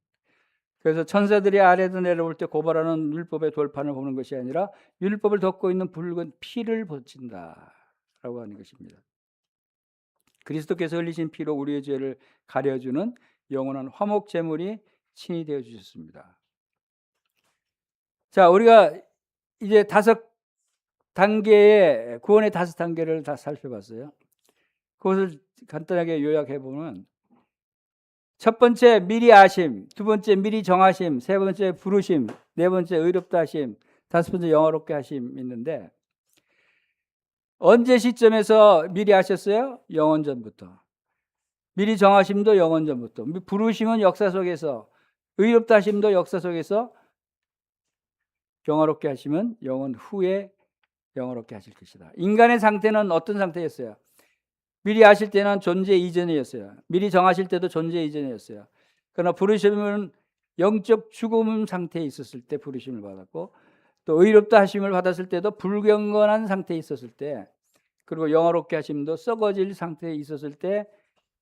그래서 천사들이 아래로 내려올 때 고발하는 율법의 돌판을 보는 것이 아니라 율법을 덮고 있는 붉은 피를 보친다라고 하는 것입니다. 그리스도께서 흘리신 피로 우리의 죄를 가려주는 영원한 화목 제물이 친히 되어 주셨습니다. 자, 우리가 이제 5단계의 구원의 5단계를 다 살펴봤어요. 그것을 간단하게 요약해 보면, 첫 번째 미리 아심, 두 번째 미리 정하심, 세 번째 부르심, 네 번째 의롭다 하심, 다섯 번째 영화롭게 하심 있는데, 언제 시점에서 미리 하셨어요? 영원 전부터. 미리 정하심도 영원 전부터. 부르심은 역사 속에서, 의롭다 하심도 역사 속에서, 영화롭게 하시면 영원 후에 영화롭게 하실 것이다. 인간의 상태는 어떤 상태였어요? 미리 하실 때는 존재 이전이었어요. 미리 정하실 때도 존재 이전이었어요. 그러나 부르심은 영적 죽음 상태에 있었을 때 부르심을 받았고, 또 의롭다 하심을 받았을 때도 불경건한 상태에 있었을 때, 그리고 영화롭게 하심도 썩어질 상태에 있었을 때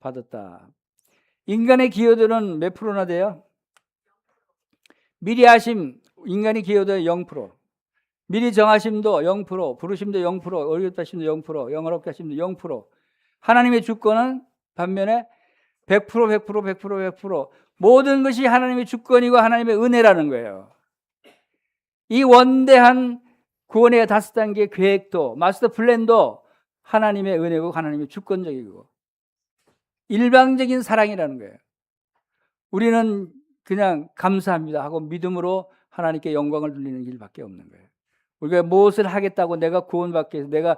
받았다. 인간의 기여도는 몇 프로나 돼요? 미리 하심, 인간의 기여도 0%, 미리 정하심도 0%, 부르심도 0%, 의롭다 하심도 0%, 영화롭게 하심도 0%. 하나님의 주권은 반면에 100% 모든 것이 하나님의 주권이고 하나님의 은혜라는 거예요. 이 원대한 구원의 5단계 계획도, 마스터 플랜도 하나님의 은혜고 하나님의 주권적이고 일방적인 사랑이라는 거예요. 우리는 그냥 감사합니다 하고 믿음으로 하나님께 영광을 돌리는 길밖에 없는 거예요. 우리가 무엇을 하겠다고, 내가 구원받기 위해서, 내가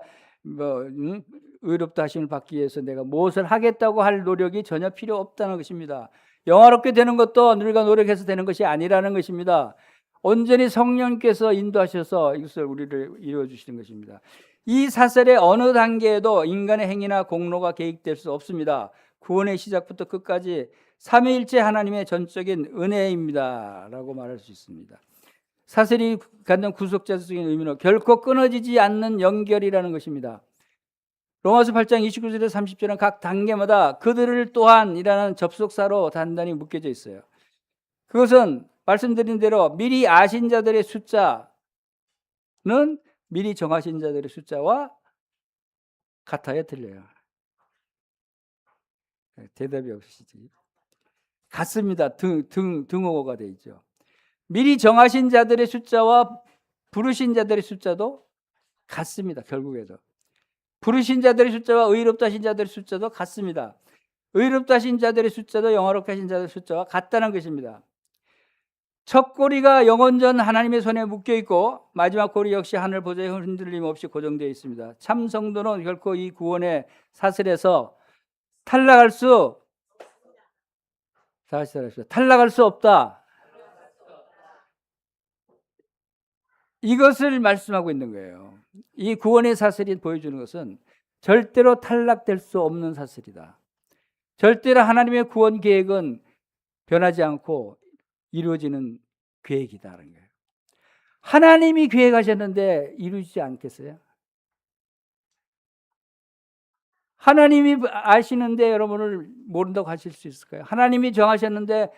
의롭다 하심을 받기 위해서 내가 무엇을 하겠다고 할 노력이 전혀 필요 없다는 것입니다. 영화롭게 되는 것도 우리가 노력해서 되는 것이 아니라는 것입니다. 온전히 성령께서 인도하셔서 이것을 우리를 이루어 주시는 것입니다. 이 사설의 어느 단계에도 인간의 행위나 공로가 개입될 수 없습니다. 구원의 시작부터 끝까지 삼위일체 하나님의 전적인 은혜입니다 라고 말할 수 있습니다. 사슬이 갖는 구속자적인 의미는 결코 끊어지지 않는 연결이라는 것입니다. 로마서 8장 29절에서 30절은 각 단계마다 그들을 또한이라는 접속사로 단단히 묶여져 있어요. 그것은 말씀드린 대로 미리 아신 자들의 숫자는 미리 정하신 자들의 숫자와 같아요, 틀려요? 대답이 없으시지. 같습니다. 등호가 되어 있죠. 미리 정하신 자들의 숫자와 부르신 자들의 숫자도 같습니다. 결국에도. 부르신 자들의 숫자와 의롭다 하신 자들의 숫자도 같습니다. 의롭다 하신 자들의 숫자도 영화롭게 하신 자들의 숫자와 같다는 것입니다. 첫 꼬리가 영원전 하나님의 손에 묶여 있고 마지막 꼬리 역시 하늘 보좌에 흔들림 없이 고정되어 있습니다. 참 성도는 결코 이 구원의 사슬에서 탈락할 수 없다. 이것을 말씀하고 있는 거예요. 이 구원의 사슬이 보여주는 것은 절대로 탈락될 수 없는 사슬이다. 절대로 하나님의 구원 계획은 변하지 않고 이루어지는 계획이다라는 거예요. 하나님이 계획하셨는데 이루지 않겠어요? 하나님이 아시는데 여러분을 모른다고 하실 수 있을까요? 하나님이 정하셨는데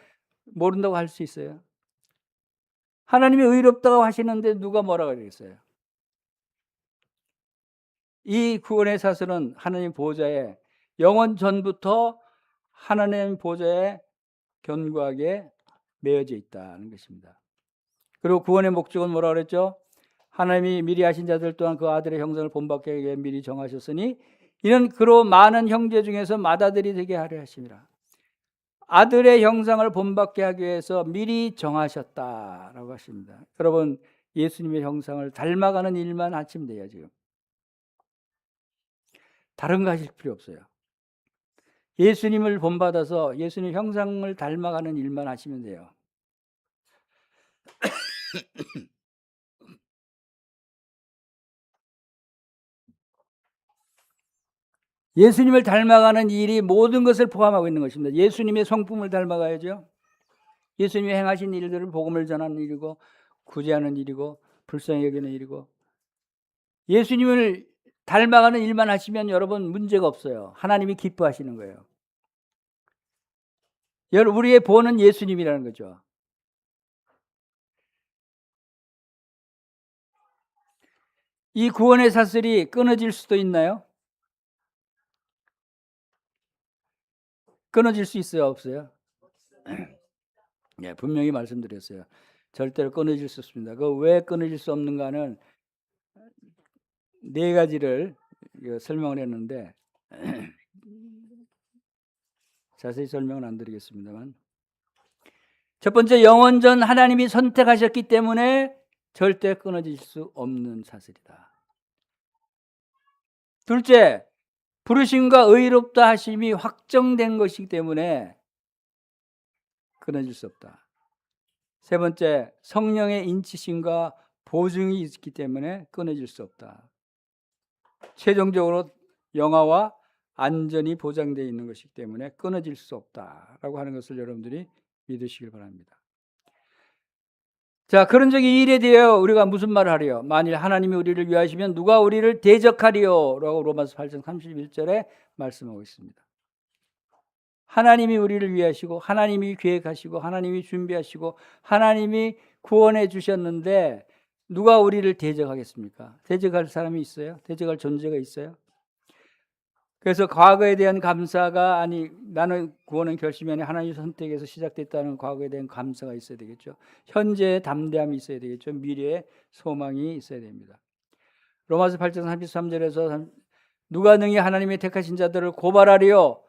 모른다고 할 수 있어요? 하나님이 의롭다고 하시는데 누가 뭐라고 하겠어요? 이 구원의 사슬은 하나님 보좌에 영원 전부터 하나님 보좌에 견고하게 매어져 있다는 것입니다. 그리고 구원의 목적은 뭐라고 그랬죠? 하나님이 미리 하신 자들 또한 그 아들의 형상을 본받게 하기 위해 미리 정하셨으니 이는 그로 많은 형제 중에서 맏아들이 되게 하려 하심이라. 아들의 형상을 본받게 하기 위해서 미리 정하셨다라고 하십니다. 여러분, 예수님의 형상을 닮아가는 일만 하시면 돼요. 지금 다른 거 하실 필요 없어요. 예수님을 본받아서 예수님 형상을 닮아가는 일만 하시면 돼요. 예수님을 닮아가는 일이 모든 것을 포함하고 있는 것입니다. 예수님의 성품을 닮아가야죠. 예수님이 행하신 일들을 복음을 전하는 일이고 구제하는 일이고 불쌍히 여기는 일이고, 예수님을 닮아가는 일만 하시면 여러분 문제가 없어요. 하나님이 기뻐하시는 거예요. 우리의 본은 예수님이라는 거죠. 이 구원의 사슬이 끊어질 수도 있나요? 끊어질 수 있어요, 없어요? 네, 분명히 말씀드렸어요. 절대로 끊어질 수 없습니다. 그 왜 끊어질 수 없는가는 네 가지를 설명을 했는데 자세히 설명은 안 드리겠습니다만, 첫 번째, 영원전 하나님이 선택하셨기 때문에 절대 끊어질 수 없는 사슬이다. 둘째, 부르심과 의롭다 하심이 확정된 것이기 때문에 끊어질 수 없다. 세 번째, 성령의 인치심과 보증이 있기 때문에 끊어질 수 없다. 최종적으로 영화와 안전이 보장되어 있는 것이기 때문에 끊어질 수 없다라고 하는 것을 여러분들이 믿으시길 바랍니다. 자, 그런 적이 이 일에 대하여 우리가 무슨 말을 하리요? 만일 하나님이 우리를 위하시면 누가 우리를 대적하리요? 라고 로마서 8장 31절에 말씀하고 있습니다. 하나님이 우리를 위하시고 하나님이 계획하시고 하나님이 준비하시고 하나님이 구원해 주셨는데 누가 우리를 대적하겠습니까? 대적할 사람이 있어요? 대적할 존재가 있어요? 그래서 과거에 대한 감사가 나는 구원은 결심이 아니라 하나님의 선택에서 시작됐다는 과거에 대한 감사가 있어야 되겠죠. 현재의 담대함이 있어야 되겠죠. 미래의 소망이 있어야 됩니다. 로마서 8장 33절에서 누가 능히 하나님의 택하신 자들을 고발하리요?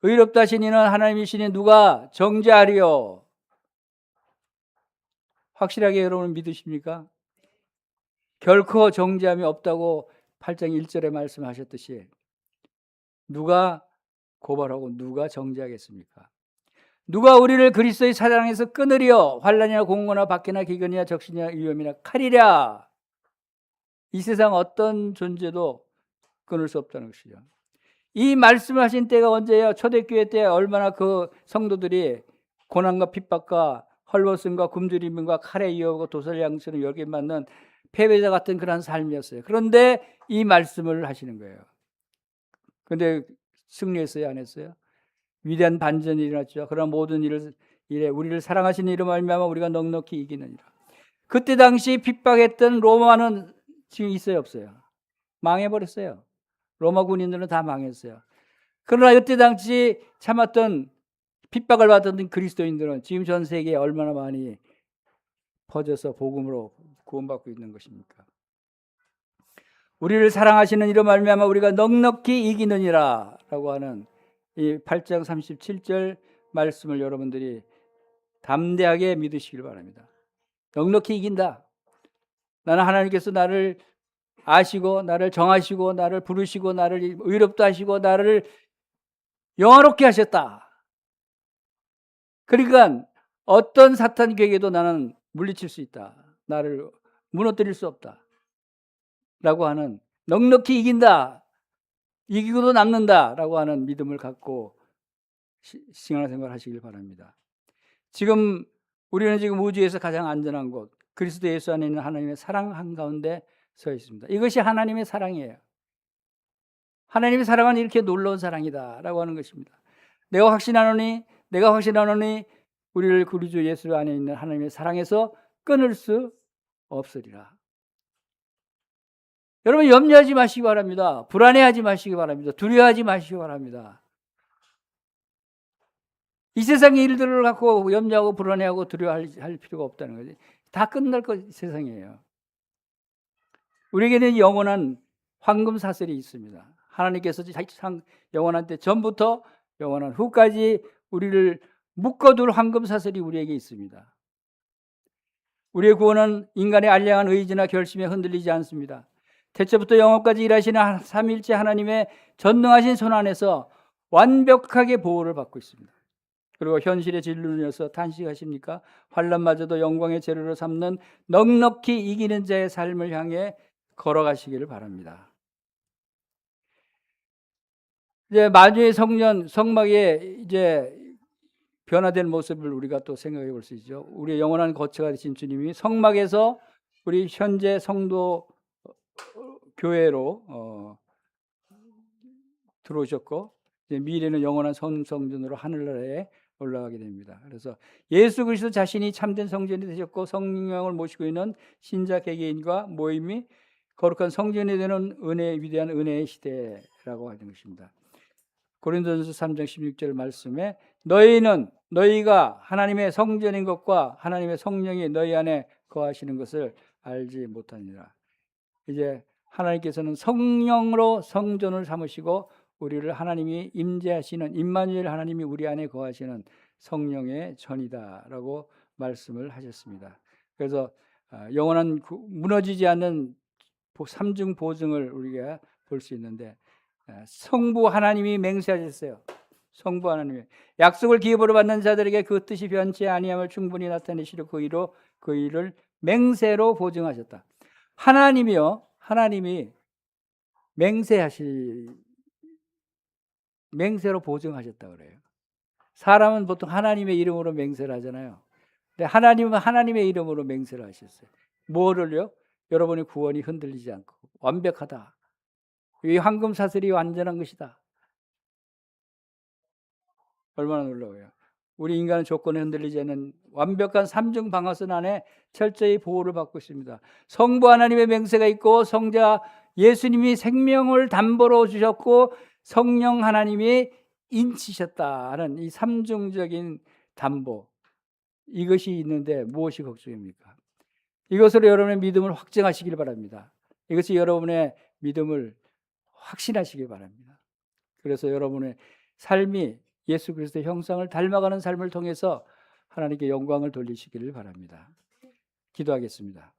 의롭다 하신 이는 하나님이시니 누가 정죄하리요? 확실하게 여러분 믿으십니까? 결코 정죄함이 없다고 8장 1절에 말씀하셨듯이 누가 고발하고 누가 정죄하겠습니까? 누가 우리를 그리스도의 사랑에서 끊으리요? 환난이나 공고나 박해나 기근이나 적신이나 위험이나 칼이랴. 이 세상 어떤 존재도 끊을 수 없다는 것이죠. 이 말씀을 하신 때가 언제예요? 초대교회 때 얼마나 그 성도들이 고난과 핍박과 헐벗음과 굶주림과 칼에 이어오고 도살양처럼 열개 맞는 패배자 같은 그런 삶이었어요. 그런데 이 말씀을 하시는 거예요. 그런데 승리했어요, 안 했어요? 위대한 반전이 일어났죠. 그런 모든 일에 우리를 사랑하시는 이름 말미암아 우리가 넉넉히 이기느니라. 그때 당시 핍박했던 로마는 지금 있어요, 없어요? 망해버렸어요. 로마 군인들은 다 망했어요. 그러나 이때 당시 참았던 핍박을 받았던 그리스도인들은 지금 전 세계에 얼마나 많이 퍼져서 복음으로 구원받고 있는 것입니까? 우리를 사랑하시는 이로 말미암아 우리가 넉넉히 이기느니라 라고 하는 이 8장 37절 말씀을 여러분들이 담대하게 믿으시길 바랍니다. 넉넉히 이긴다. 나는 하나님께서 나를 아시고 나를 정하시고 나를 부르시고 나를 의롭다 하시고 나를 영화롭게 하셨다. 그러니까 어떤 사탄 계획에도 나는 물리칠 수 있다. 나를 무너뜨릴 수 없다. 라고 하는 넉넉히 이긴다. 이기고도 남는다. 라고 하는 믿음을 갖고 신앙생활 하시길 바랍니다. 우리는 지금 우주에서 가장 안전한 곳, 그리스도 예수 안에 있는 하나님의 사랑 한가운데 서 있습니다. 이것이 하나님의 사랑이에요. 하나님의 사랑은 이렇게 놀라운 사랑이다 라고 하는 것입니다. 내가 확신하노니 우리를 우리 주 예수 안에 있는 하나님의 사랑에서 끊을 수 없으리라. 여러분 염려하지 마시기 바랍니다. 불안해하지 마시기 바랍니다. 두려워하지 마시기 바랍니다. 이 세상의 일들을 갖고 염려하고 불안해하고 두려워할 필요가 없다는 거지. 다 끝날 세상이에요. 우리에게는 영원한 황금 사슬이 있습니다. 하나님께서 영원한 때 전부터 영원한 후까지 우리를 묶어둘 황금 사슬이 우리에게 있습니다. 우리의 구원은 인간의 알량한 의지나 결심에 흔들리지 않습니다. 태초부터 영원까지 일하시는 삼위일체 하나님의 전능하신 손 안에서 완벽하게 보호를 받고 있습니다. 그리고 현실의 진리를 위해서 탄식하십니까? 환난마저도 영광의 재료로 삼는 넉넉히 이기는 자의 삶을 향해 걸어가시기를 바랍니다. 이제 마주의 성막의 이제 변화된 모습을 우리가 또 생각해 볼 수 있죠. 우리의 영원한 거처가 되신 주님이 성막에서 우리 현재 성도 교회로 들어오셨고 이제 미래는 영원한 성전으로 하늘나라에 올라가게 됩니다. 그래서 예수 그리스도 자신이 참된 성전이 되셨고 성령을 모시고 있는 신자 개개인과 모임이 거룩한 성전이 되는 위대한 은혜의 시대라고 하는 것입니다. 고린도전서 3장 16절 말씀에 너희가 하나님의 성전인 것과 하나님의 성령이 너희 안에 거하시는 것을 알지 못하니라. 이제 하나님께서는 성령으로 성전을 삼으시고 우리를 하나님이 임재하시는 임마누엘 하나님이 우리 안에 거하시는 성령의 전이다라고 말씀을 하셨습니다. 그래서 영원한 무너지지 않는 삼중 보증을 우리가 볼 수 있는데 성부 하나님이 맹세하셨어요. 성부 하나님이 약속을 기업으로 받는 자들에게 그 뜻이 변치 아니함을 충분히 나타내시려 그 일을 맹세로 보증하셨다. 하나님이 맹세로 보증하셨다 그래요. 사람은 보통 하나님의 이름으로 맹세를 하잖아요. 근데 하나님은 하나님의 이름으로 맹세를 하셨어요. 뭐를요? 여러분의 구원이 흔들리지 않고 완벽하다. 이 황금 사슬이 완전한 것이다. 얼마나 놀라워요. 우리 인간은 조건에 흔들리지 않는 완벽한 삼중 방어선 안에 철저히 보호를 받고 있습니다. 성부 하나님의 맹세가 있고 성자 예수님이 생명을 담보로 주셨고 성령 하나님이 인치셨다는 이 삼중적인 담보, 이것이 있는데 무엇이 걱정입니까? 이것으로 여러분의 믿음을 확증하시길 바랍니다. 이것이 여러분의 믿음을 확신하시길 바랍니다. 그래서 여러분의 삶이 예수 그리스도의 형상을 닮아가는 삶을 통해서 하나님께 영광을 돌리시기를 바랍니다. 기도하겠습니다.